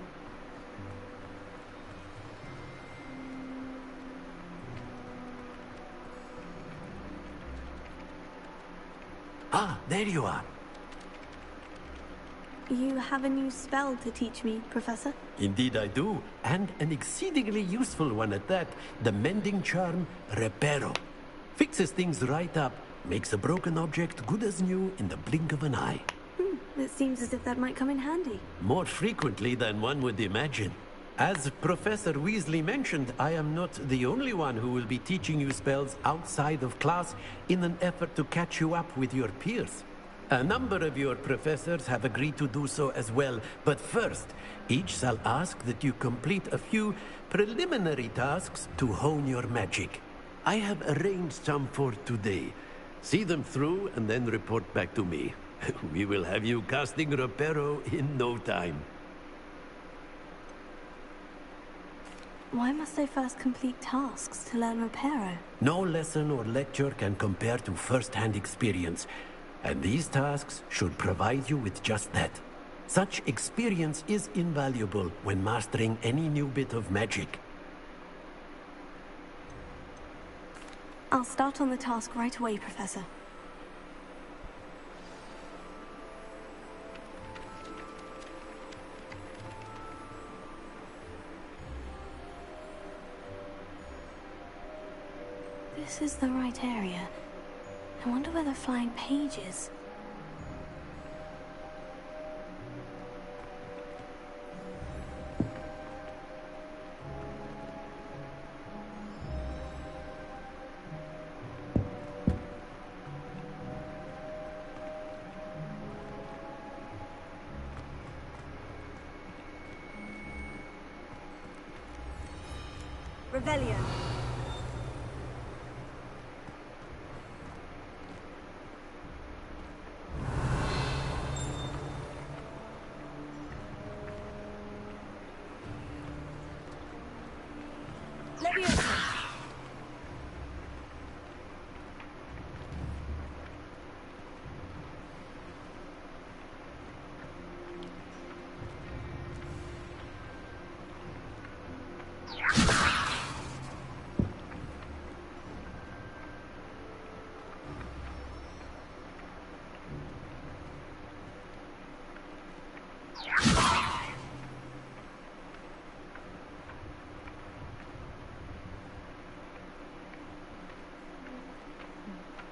Ah, there you are. You have a new spell to teach me, Professor? Indeed I do, and an exceedingly useful one at that. The mending charm, Reparo. Fixes things right up, makes a broken object good as new in the blink of an eye. It seems as if that might come in handy. More frequently than one would imagine. As Professor Weasley mentioned, I am not the only one who will be teaching you spells outside of class in an effort to catch you up with your peers. A number of your professors have agreed to do so as well, but first, each shall ask that you complete a few preliminary tasks to hone your magic. I have arranged some for today. See them through and then report back to me. We will have you casting Reparo in no time. Why must I first complete tasks to learn Reparo? No lesson or lecture can compare to first-hand experience. And these tasks should provide you with just that. Such experience is invaluable when mastering any new bit of magic. I'll start on the task right away, Professor. This is the right area. I wonder where the flying page is. Revelio.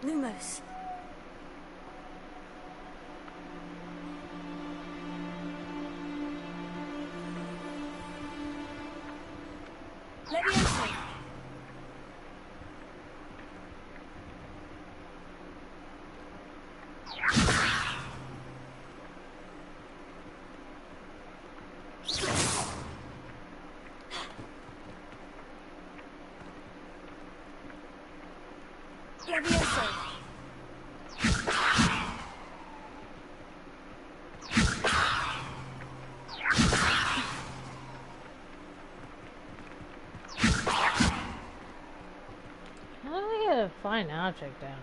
Lumos. Leviosa. Leviosa. How do I get a fine object down?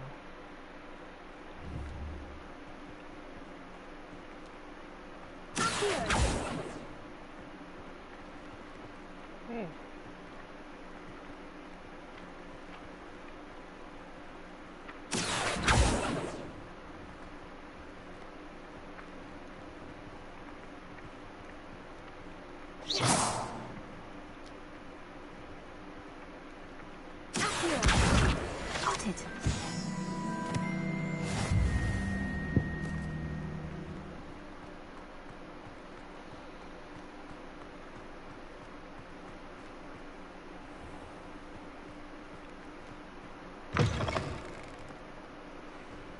Here. Spotted.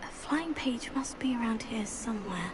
A flying page must be around here somewhere.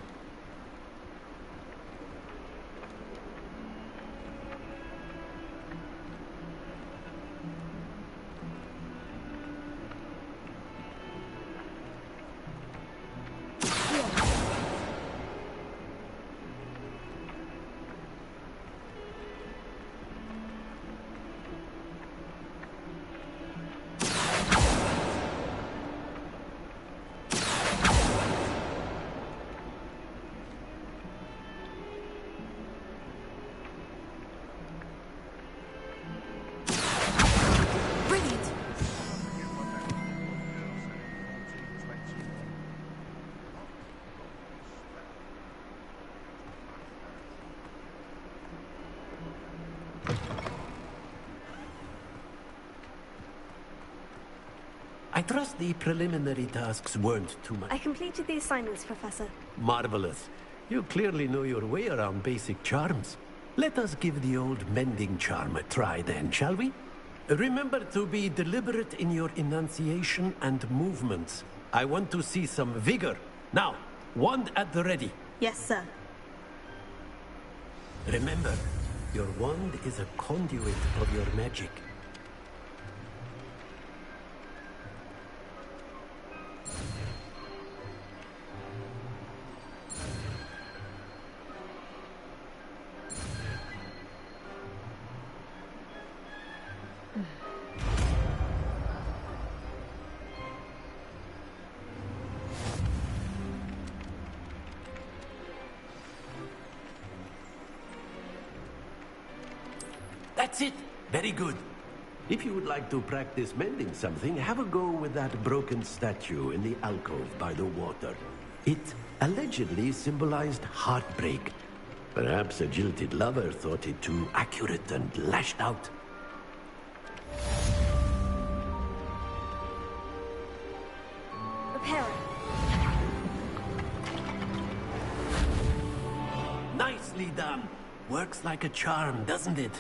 I trust the preliminary tasks weren't too much. I completed the assignments, Professor. Marvelous. You clearly know your way around basic charms. Let us give the old mending charm a try then, shall we? Remember to be deliberate in your enunciation and movements. I want to see some vigor. Now, wand at the ready. Yes, sir. Remember, your wand is a conduit of your magic. That's it. Very good. If you would like to practice mending something, have a go with that broken statue in the alcove by the water. It allegedly symbolized heartbreak. Perhaps a jilted lover thought it too accurate and lashed out. Repair it. Nicely done. Works like a charm, doesn't it?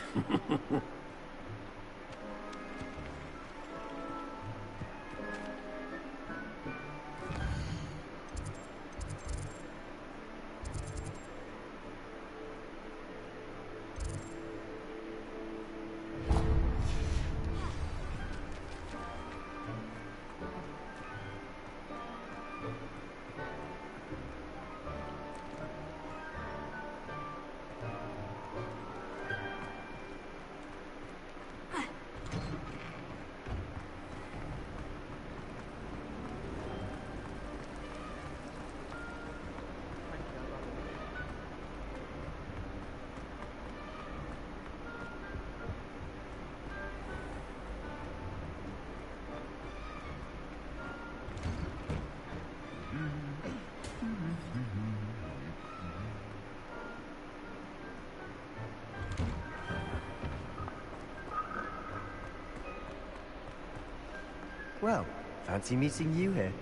Well, fancy meeting you here.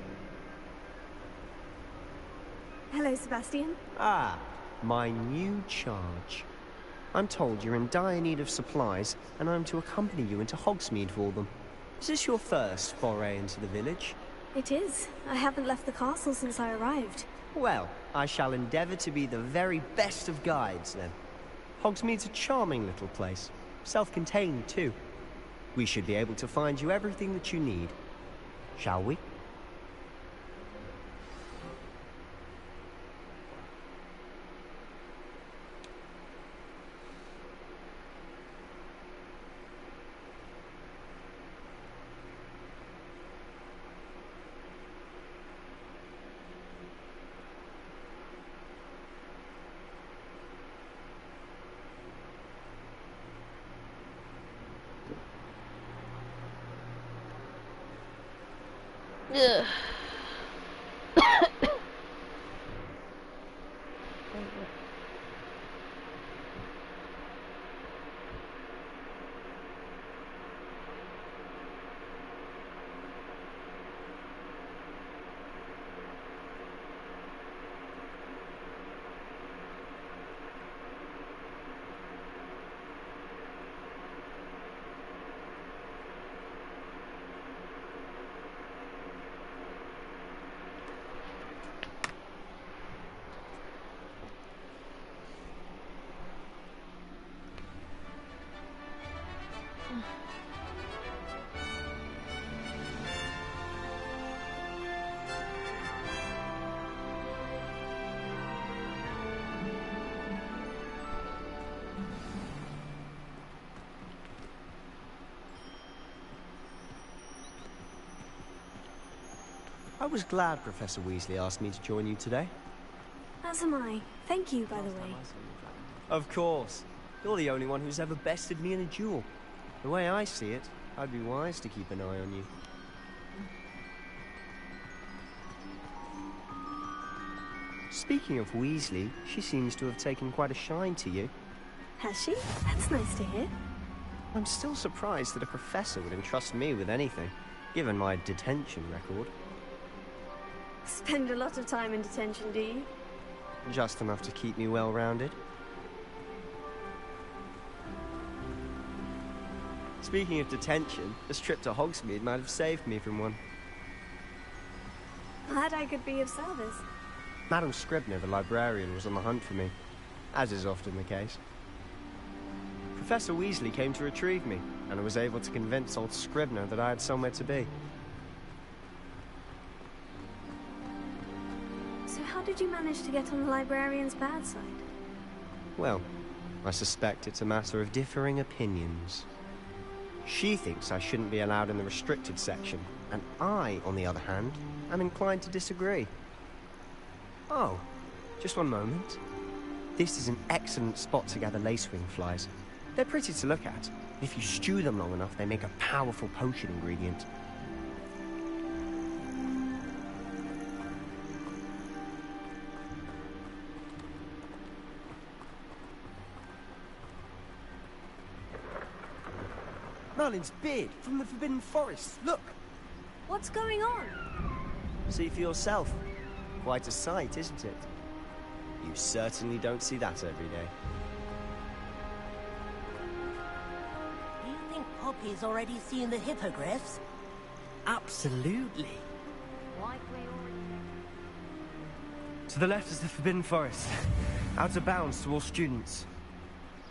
Hello, Sebastian. Ah, my new charge. I'm told you're in dire need of supplies, and I'm to accompany you into Hogsmeade for them. Is this your first foray into the village? It is. I haven't left the castle since I arrived. Well, I shall endeavour to be the very best of guides, then. Hogsmeade's a charming little place. Self-contained, too. We should be able to find you everything that you need. Shall we? Ugh. I was glad Professor Weasley asked me to join you today. As am I. Thank you, by the way. Of course. You're the only one who's ever bested me in a duel. The way I see it, I'd be wise to keep an eye on you. Speaking of Weasley, she seems to have taken quite a shine to you. Has she? That's nice to hear. I'm still surprised that a professor would entrust me with anything. given my detention record. Spend a lot of time in detention, do you? Just enough to keep me well-rounded. Speaking of detention, this trip to Hogsmeade might have saved me from one. Glad I could be of service. Madam Scribner, the librarian, was on the hunt for me, as is often the case. Professor Weasley came to retrieve me, and I was able to convince old Scribner that I had somewhere to be. So how did you manage to get on the librarian's bad side? Well, I suspect it's a matter of differing opinions. She thinks I shouldn't be allowed in the restricted section, and I, on the other hand, am inclined to disagree. Oh, just one moment. This is an excellent spot to gather lacewing flies. They're pretty to look at. If you stew them long enough, they make a powerful potion ingredient. Merlin's beard from the Forbidden Forest. Look! What's going on? See for yourself. Quite a sight, isn't it? You certainly don't see that every day. Do you think Poppy's already seen the hippogriffs? Absolutely. Likely To the left is the Forbidden Forest. Out of bounds to all students.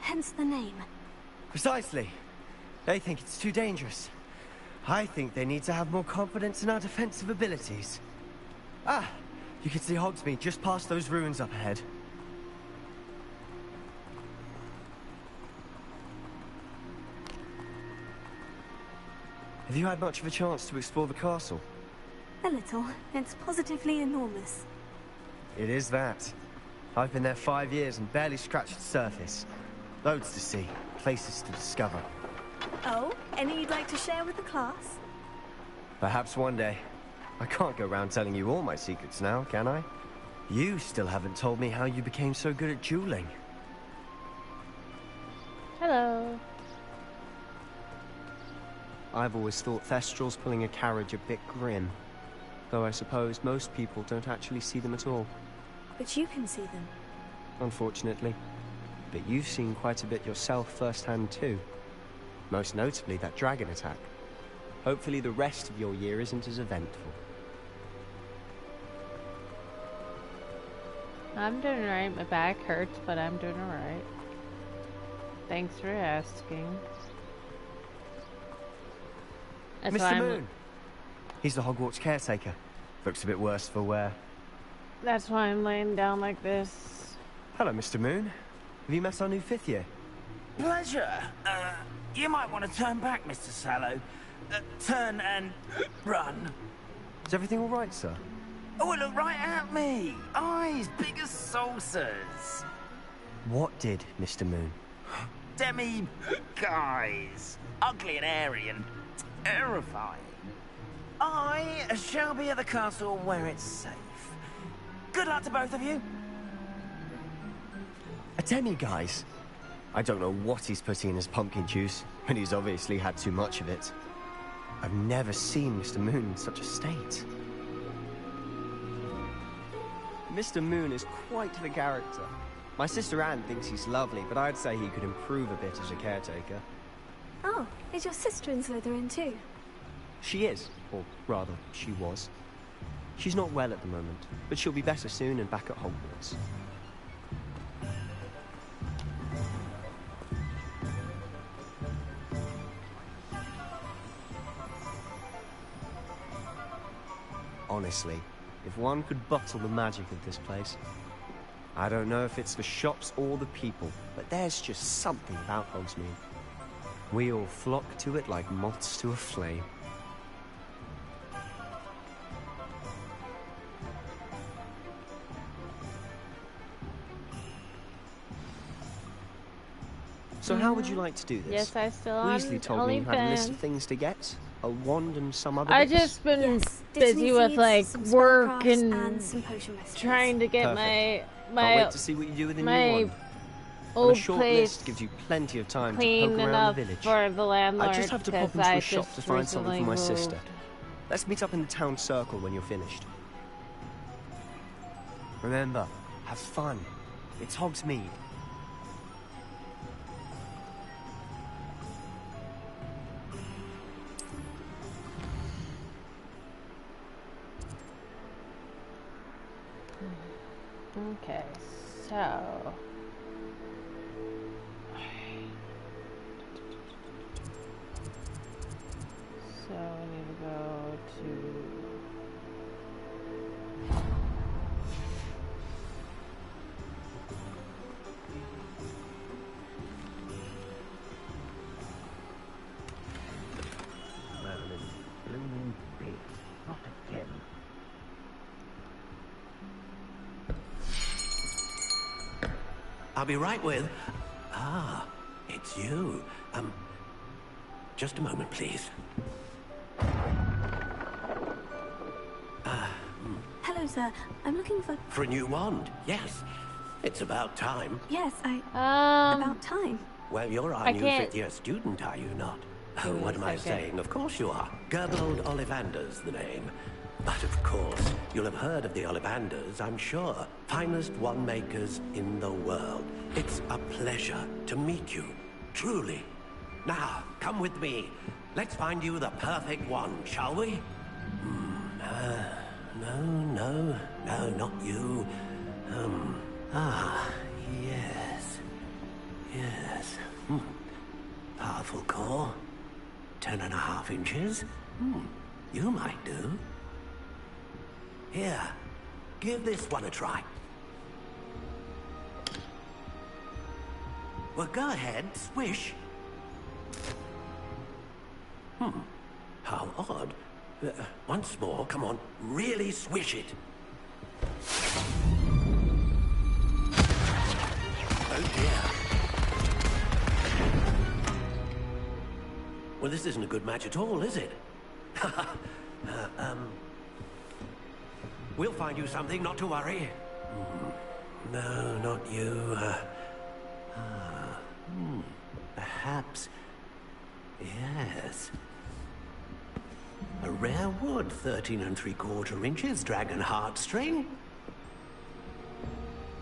Hence the name. Precisely. They think it's too dangerous. I think they need to have more confidence in our defensive abilities. Ah! You can see Hogsmeade just past those ruins up ahead. Have you had much of a chance to explore the castle? A little. It's positively enormous. It is that. I've been there 5 years and barely scratched the surface. Loads to see, places to discover. Oh, any you'd like to share with the class? Perhaps one day. I can't go around telling you all my secrets now, can I? You still haven't told me how you became so good at dueling. Hello. I've always thought Thestrals pulling a carriage a bit grim. Though I suppose most people don't actually see them at all. But you can see them. Unfortunately. But you've seen quite a bit yourself firsthand too. Most notably that dragon attack. Hopefully the rest of your year isn't as eventful. I'm doing alright. My back hurts, but I'm doing alright. Thanks for asking. That's Mr. Moon! He's the Hogwarts caretaker. Looks a bit worse for wear. That's why I'm laying down like this. Hello, Mr. Moon. Have you met our new 5th year? Pleasure. You might want to turn back, Mr. Sallow. Turn and run. Is everything all right, sir? Oh, look right at me. Eyes big as saucers. What did, Mr. Moon? Guys. Ugly and airy and terrifying. I shall be at the castle where it's safe. Good luck to both of you. A demi-guise? I don't know what he's putting in his pumpkin juice, but he's obviously had too much of it. I've never seen Mr. Moon in such a state. Mr. Moon is quite the character. My sister Anne thinks he's lovely, but I'd say he could improve a bit as a caretaker. Oh, is your sister in Slytherin too? She is, or rather, she was. She's not well at the moment, but she'll be better soon and back at Hogwarts. Honestly, if one could bottle the magic of this place. I don't know if it's the shops or the people, but there's just something about Hogsmeade. We all flock to it like moths to a flame. So how would you like to do this? Yes, I still on Weasley told me you had a list of OnlyFans. things to get. A wand and some other I bits. just been Disney busy with seeds, like some work spellcrafts, and some potion recipes. trying to get Perfect. my Can't wait to see what you do with the new my one. And a old short place list gives you plenty of time to clean poke around enough the village. for the landlord. I just have to pop 'cause into I a shop just to find something for my recently sister. moved. Let's meet up in the town circle when you're finished. Remember, have fun. It's Hogsmeade. Okay, so... So we need to go to... Blooming pig. Not again. I'll be right with... Ah, it's you. Just a moment, please. Hello, sir. I'm looking for... For a new wand, yes. It's about time. Yes, about time. Well, you're our new fifth-year student, are you not? Oh, what am I saying? Of course you are. Gerbold Ollivander's the name. But of course, you'll have heard of the Ollivanders, I'm sure. Finest wand makers in the world. It's a pleasure to meet you, truly. Now, come with me. Let's find you the perfect wand, shall we? No, not you. Yes. Powerful core. 10.5 inches. You might do. Here, give this one a try. Well, go ahead, swish. How odd. Once more, come on, really swish it. Oh dear. Well, this isn't a good match at all, is it? We'll find you something, not to worry. No, not you. Perhaps... Yes. A rare wood, 13 3/4 inches, dragon heartstring.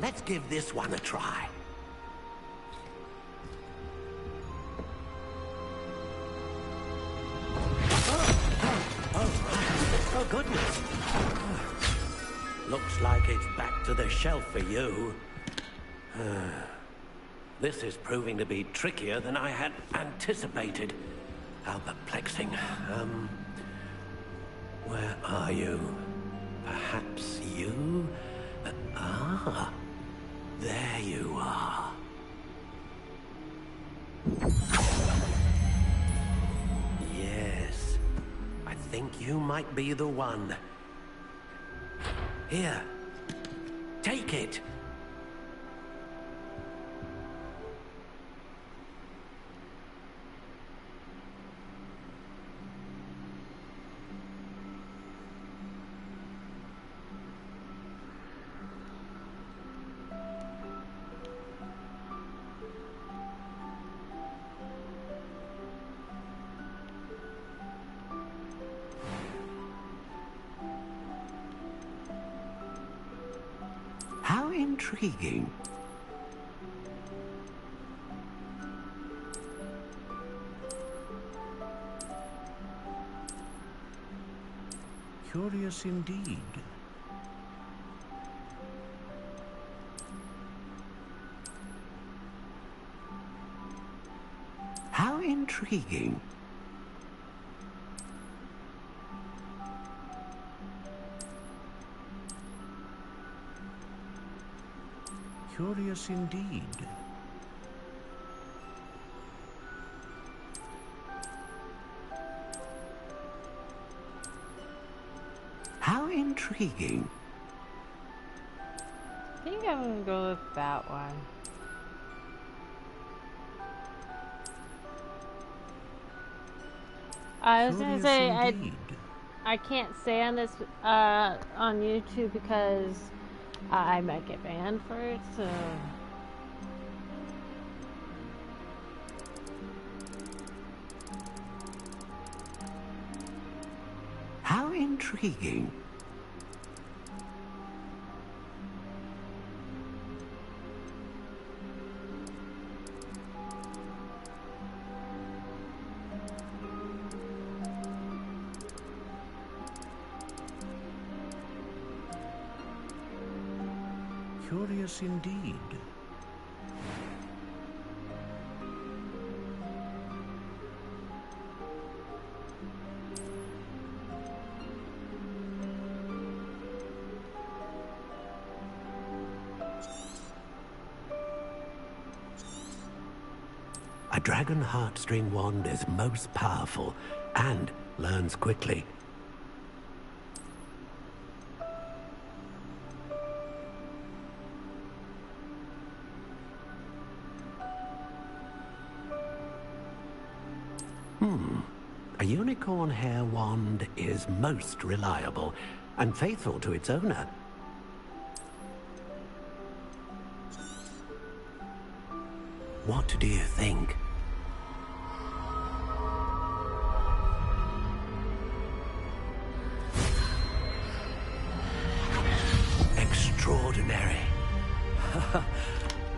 Let's give this one a try. Oh, goodness. Looks like it's back to the shelf for you. This is proving to be trickier than I had anticipated. How perplexing. Where are you? Perhaps you? There you are. Yes. I think you might be the one. Here. Take it. How intriguing. Curious indeed. How intriguing. Curious indeed. How intriguing. I think I'm gonna go with that one. I was gonna say I can't say on this on YouTube because I might get banned for it, so... How intriguing. Curious indeed. A dragon heartstring wand is most powerful and learns quickly. A unicorn hair wand is most reliable and faithful to its owner. What do you think? Extraordinary.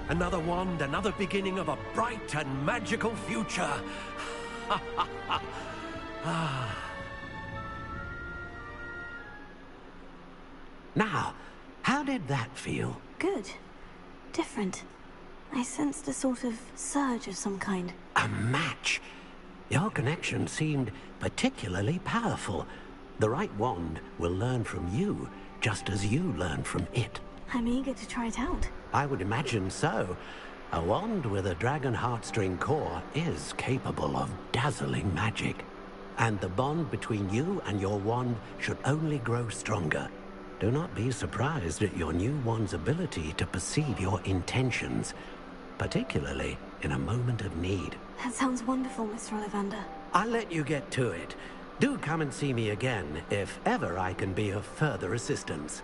Another wand, another beginning of a bright and magical future. Now, how did that feel? Good. Different. I sensed a sort of surge of some kind. A match. Your connection seemed particularly powerful. The right wand will learn from you, just as you learn from it. I'm eager to try it out. I would imagine so. A wand with a dragon heartstring core is capable of dazzling magic. And the bond between you and your wand should only grow stronger. Do not be surprised at your new wand's ability to perceive your intentions, particularly in a moment of need. That sounds wonderful, Mr. Ollivander. I'll let you get to it. Do come and see me again if ever I can be of further assistance.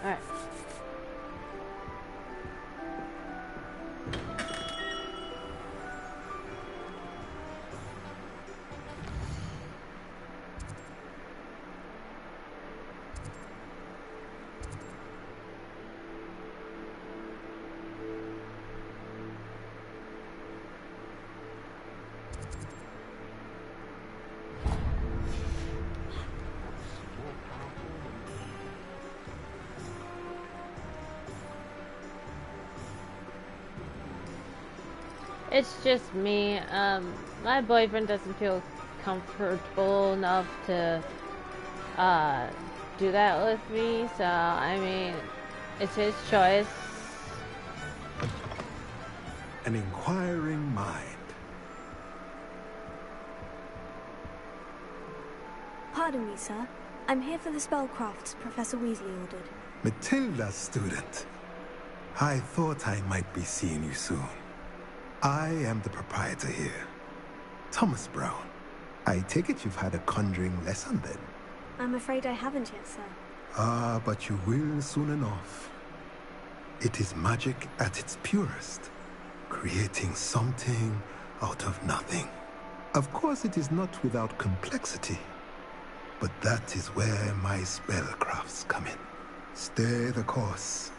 Alright. It's just me. My boyfriend doesn't feel comfortable enough to do that with me, so I mean, it's his choice. An inquiring mind. Pardon me, sir. I'm here for the spellcrafts Professor Weasley ordered. Matilda's student. I thought I might be seeing you soon. I am the proprietor here, Thomas Brown. I take it you've had a conjuring lesson then? I'm afraid I haven't yet, sir. Ah, but you will soon enough. It is magic at its purest, creating something out of nothing. Of course, it is not without complexity, but that is where my spellcrafts come in. Stay the course,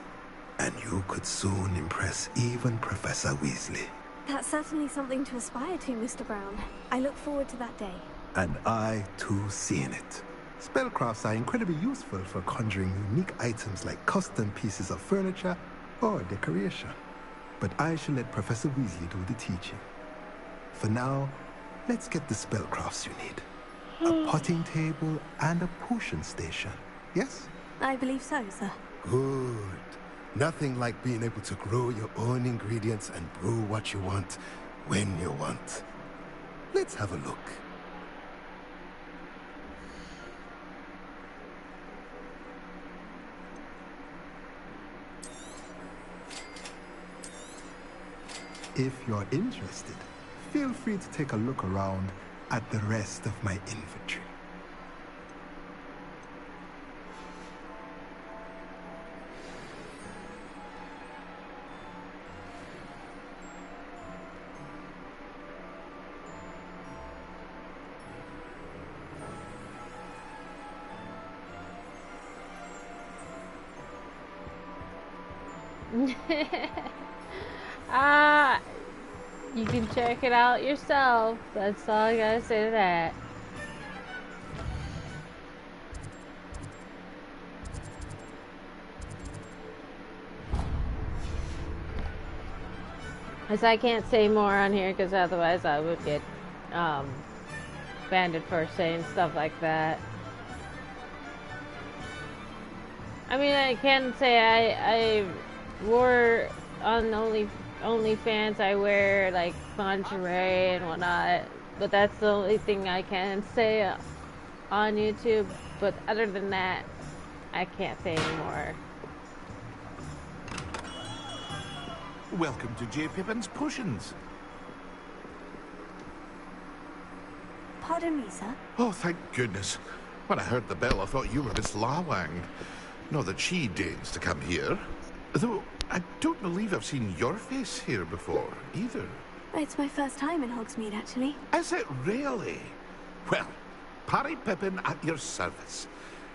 and you could soon impress even Professor Weasley. That's certainly something to aspire to, Mr. Brown. I look forward to that day. And I, too, seeing it. Spellcrafts are incredibly useful for conjuring unique items like custom pieces of furniture or decoration. But I shall let Professor Weasley do the teaching. For now, let's get the spellcrafts you need. A potting table and a potion station, yes? I believe so, sir. Good. Nothing like being able to grow your own ingredients and brew what you want, when you want. Let's have a look. If you're interested, feel free to take a look around at the rest of my inventory. You can check it out yourself. That's all I gotta say to that. As I can't say more on here because otherwise I would get banned for saying stuff like that. I mean, I can say I wore on OnlyFans, I wear like lingerie and whatnot, but that's the only thing I can say on YouTube. But other than that, I can't say anymore. Welcome to J. Pippin's Potions. Pardon me, sir. Oh, thank goodness. When I heard the bell, I thought you were Miss Lawang. Not that she deigns to come here. Though, I don't believe I've seen your face here before, either. It's my first time in Hogsmeade, actually. Is it really? Well, Parry Pippin at your service.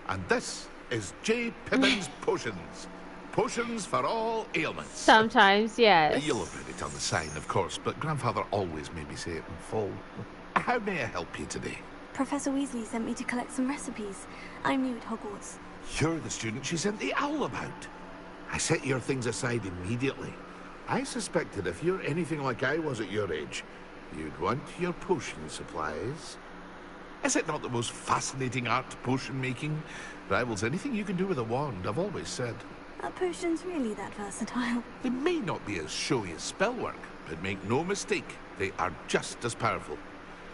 And this is J. Pippin's Potions. Potions for all ailments. Sometimes, yes. You'll have read it on the sign, of course, but Grandfather always made me say it in full. How may I help you today? Professor Weasley sent me to collect some recipes. I'm new at Hogwarts. You're the student she sent the owl about. I set your things aside immediately. I suspected if you're anything like I was at your age, you'd want your potion supplies. Is it not the most fascinating art, potion making? Rivals anything you can do with a wand, I've always said. Are potions really that versatile? They may not be as showy as spellwork, but make no mistake, they are just as powerful.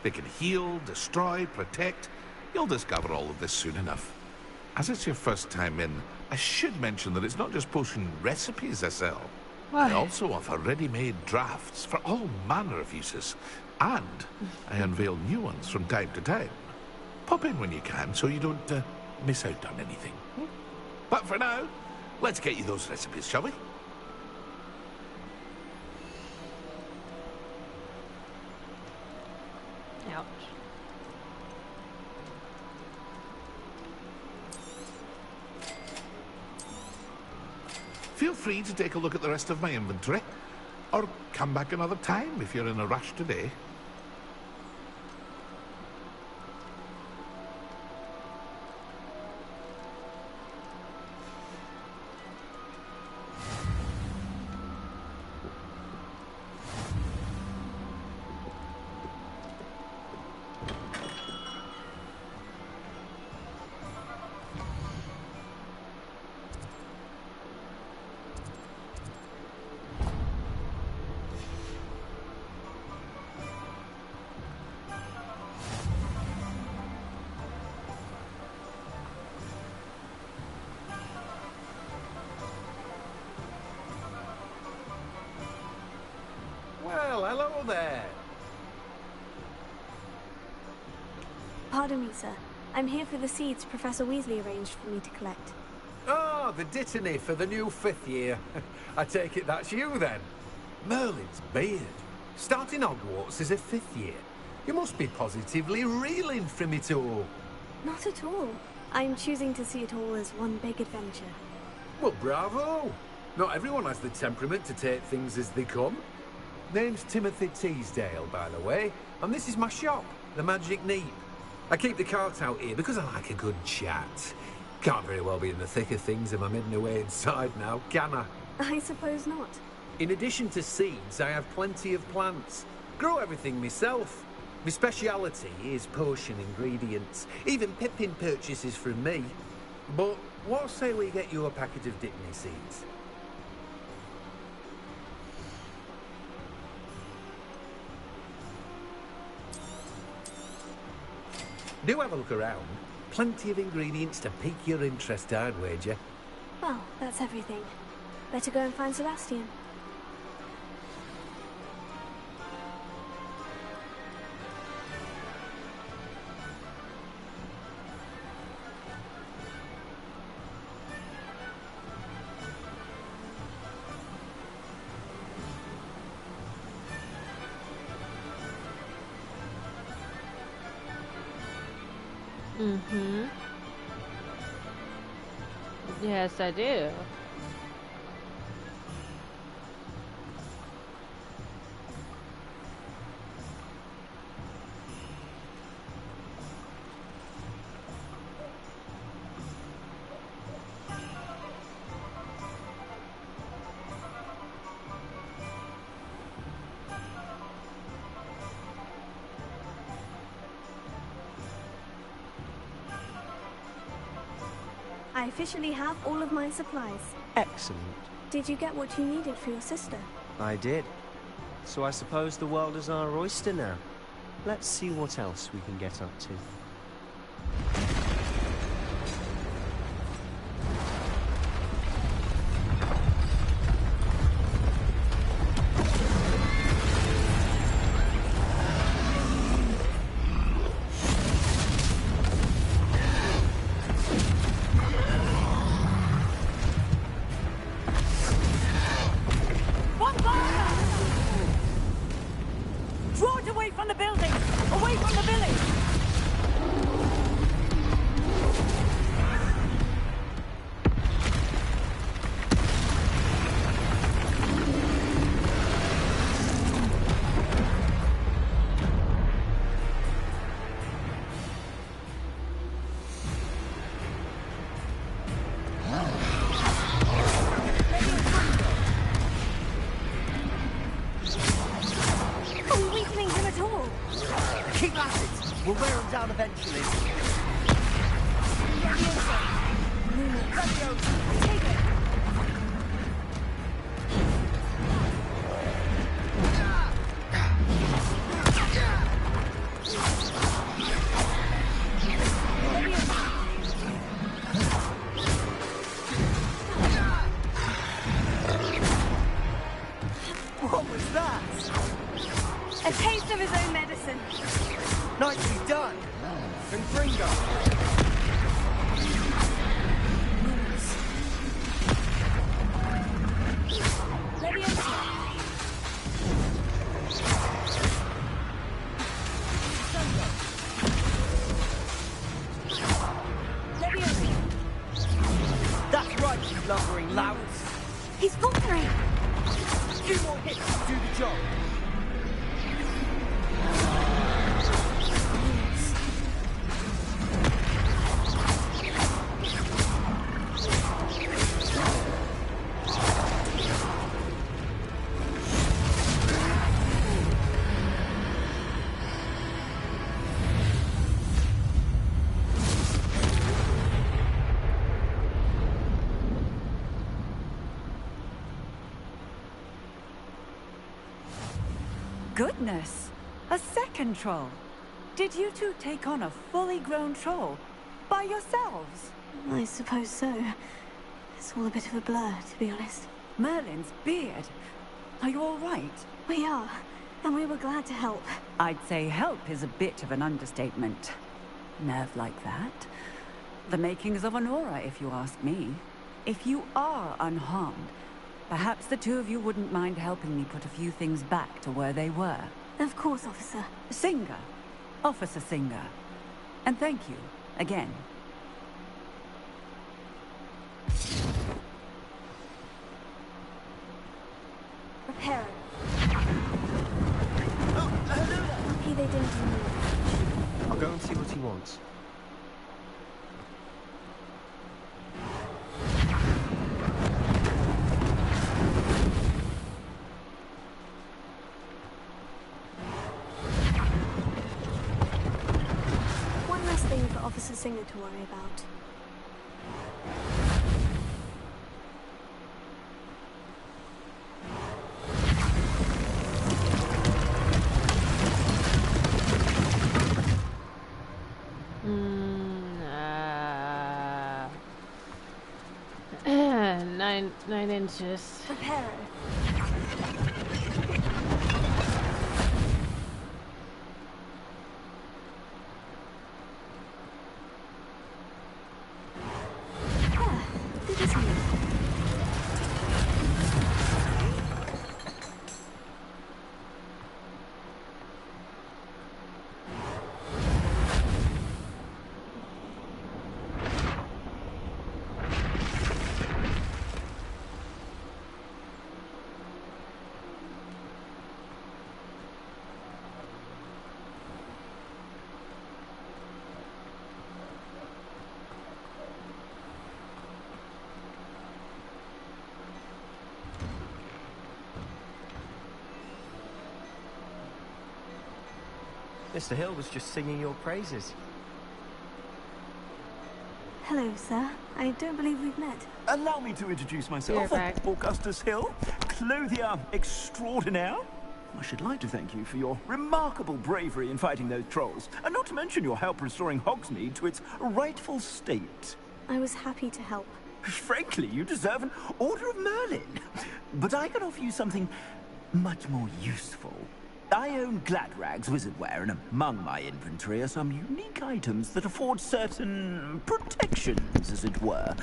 They can heal, destroy, protect. You'll discover all of this soon enough. As it's your first time in, I should mention that it's not just potion recipes I sell. I also offer ready-made drafts for all manner of uses. And I unveil new ones from time to time. Pop in when you can so you don't miss out on anything. But for now, let's get you those recipes, shall we? Ouch. Feel free to take a look at the rest of my inventory. Or come back another time if you're in a rush today. Well, hello there. Pardon me, sir. I'm here for the seeds Professor Weasley arranged for me to collect. Ah, the dittany for the new 5th year. I take it that's you, then. Merlin's beard. Starting Hogwarts as a 5th year. You must be positively reeling from it all. Not at all. I'm choosing to see it all as one big adventure. Well, bravo. Not everyone has the temperament to take things as they come. Name's Timothy Teasdale, by the way, and this is my shop, the Magic Neep. I keep the cart out here because I like a good chat. Can't very well be in the thick of things if I'm hidden away inside now, can I? I suppose not. In addition to seeds, I have plenty of plants. Grow everything myself. My speciality is potion ingredients. Even Pippin purchases from me. But what say we get you a packet of dittany seeds? Do have a look around. Plenty of ingredients to pique your interest, I'd wager. Well, that's everything. Better go and find Sebastian. Mm-hmm. Yes, I do. I officially have all of my supplies. Excellent. Did you get what you needed for your sister? I did. So I suppose the world is our oyster now. Let's see what else we can get up to. Draw it away from the building! Away from the village! Are we weakening him at all? Keep at it! We'll wear him down eventually. Take it! What was that? A taste of his own medicine. Nicely done. Confringo. That's right, you lumbering louts. He's faltering. Few more hits to do the job. Goodness! A second troll. Did you two take on a fully grown troll? By yourselves? I suppose so. It's all a bit of a blur, to be honest. Merlin's beard. Are you all right? We are, and we were glad to help. I'd say help is a bit of an understatement. Nerve like that. The makings of an aura, if you ask me. If you are unharmed, perhaps the two of you wouldn't mind helping me put a few things back to where they were. Of course, officer. Singer. Officer Singer. And thank you, again. Repair it. Lucky they didn't do more. I'll go and see what he wants. One less thing for Officer Singer to worry about. Nine inches. Repair it. Good as new. Mr. Hill was just singing your praises. Hello, sir. I don't believe we've met. Allow me to introduce myself. You're back. Augustus Hill, clothier extraordinaire. I should like to thank you for your remarkable bravery in fighting those trolls, and not to mention your help restoring Hogsmeade to its rightful state. I was happy to help. Frankly, you deserve an Order of Merlin. But I can offer you something much more useful. I own Gladrag's wizardware, and among my inventory are some unique items that afford certain protections, as it were.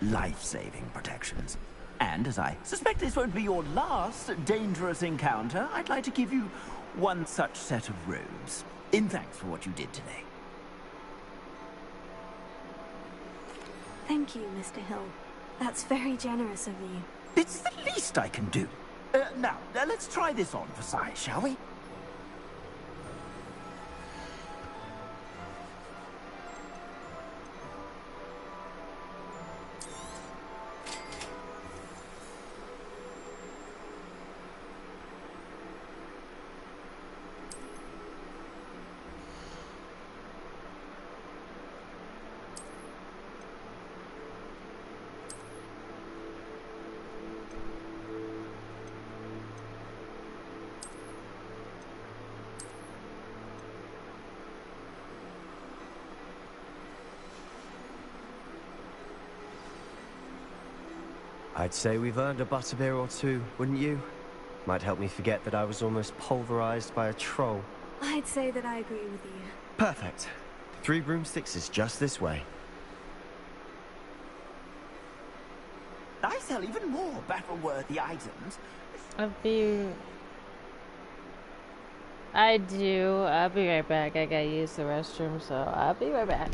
Life-saving protections. And as I suspect this won't be your last dangerous encounter, I'd like to give you one such set of robes, in thanks for what you did today. Thank you, Mr. Hill. That's very generous of you. It's the least I can do. Now, let's try this on for size, shall we? I'd say we've earned a butterbeer or two, wouldn't you? Might help me forget that I was almost pulverized by a troll. I'd say that I agree with you. Perfect. 3 broomsticks is just this way. I sell even more battle-worthy items. I do. I'll be right back. I gotta use the restroom, so I'll be right back.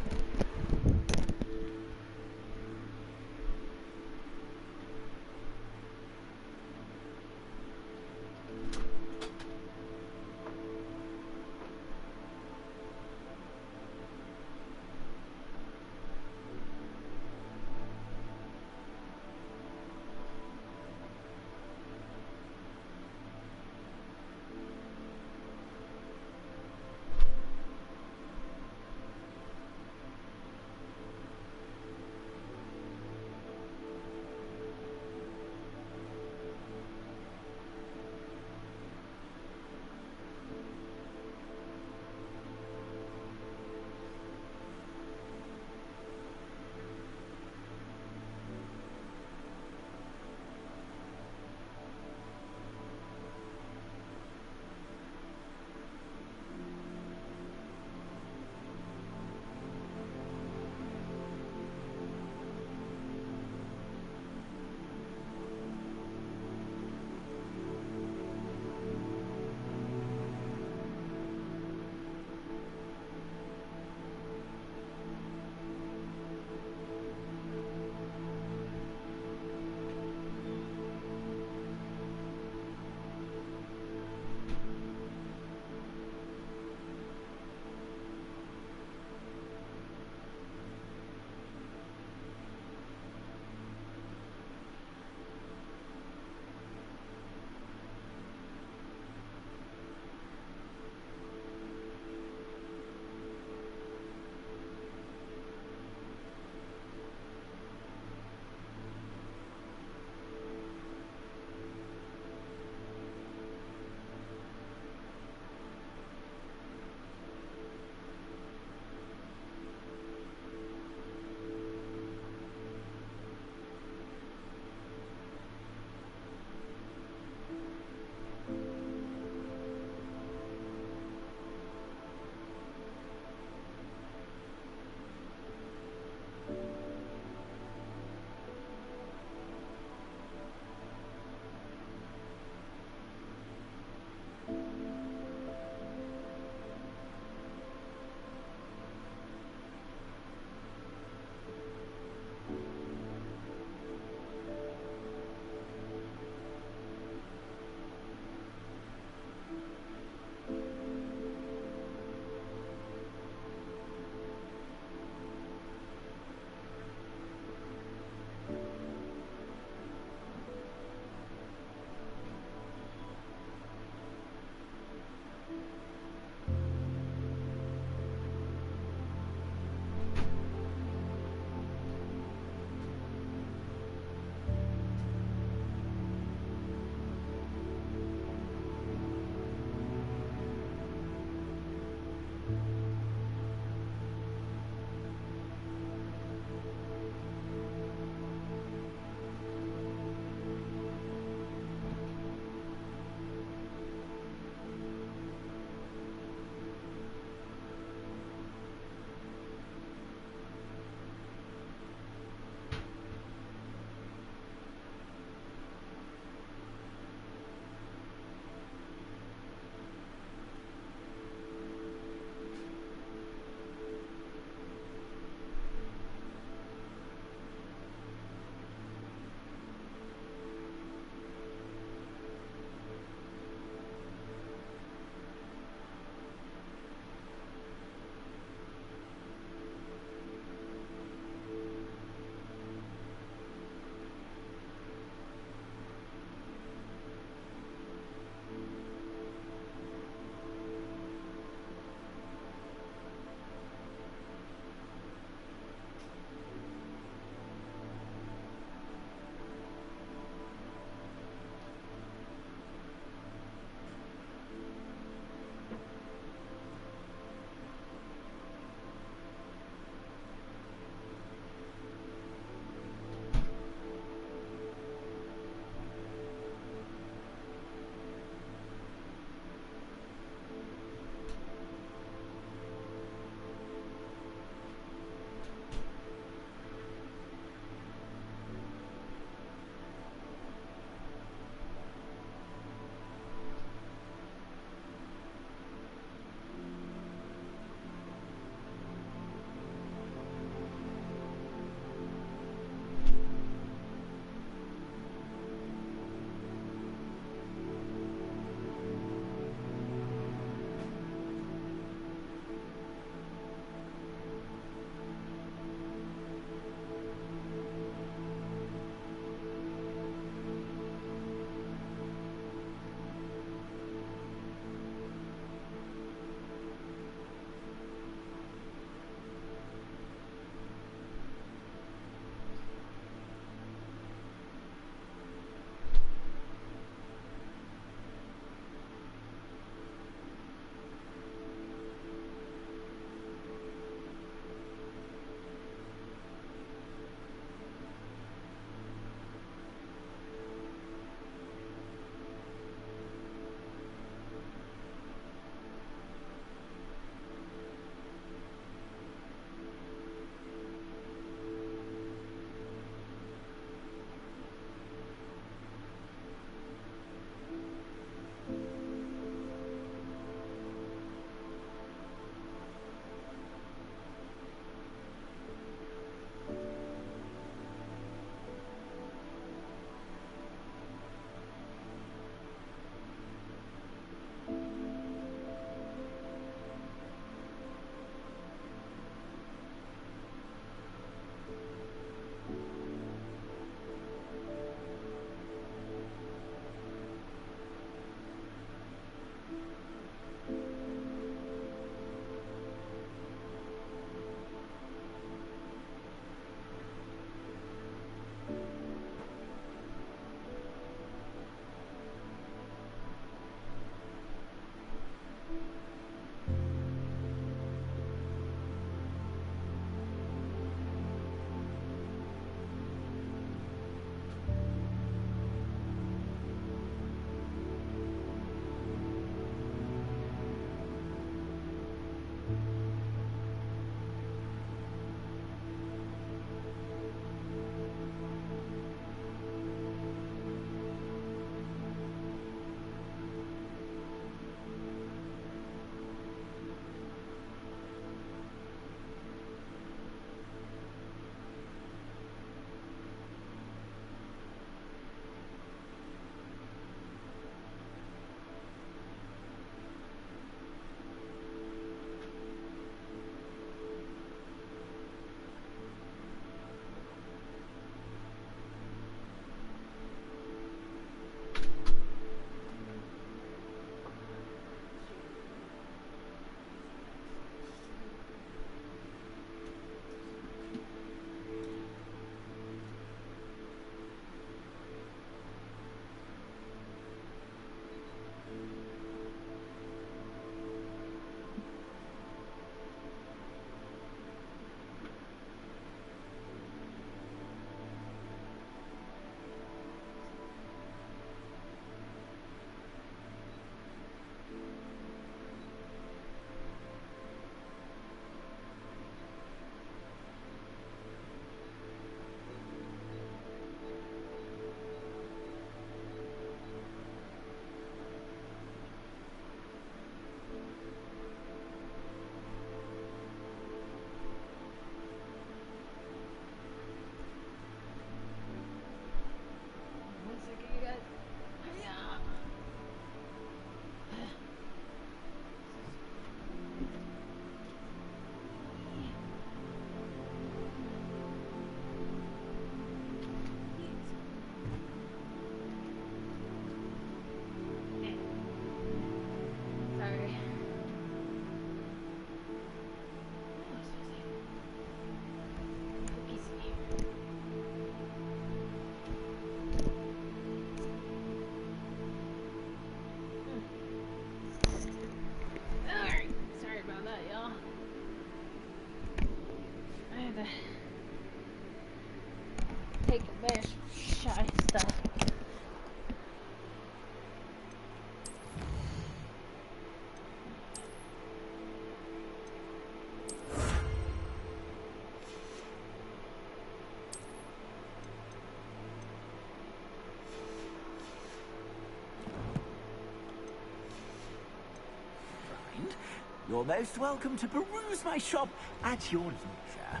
You're most welcome to peruse my shop at your leisure.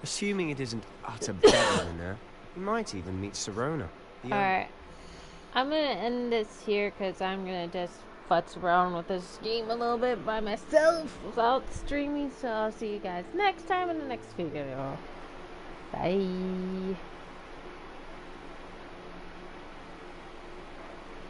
Assuming it isn't utter bedlam in there, you might even meet Serona. Alright. I'm gonna end this here because I'm gonna just futz around with this game a little bit by myself without streaming. So I'll see you guys next time in the next video. Bye.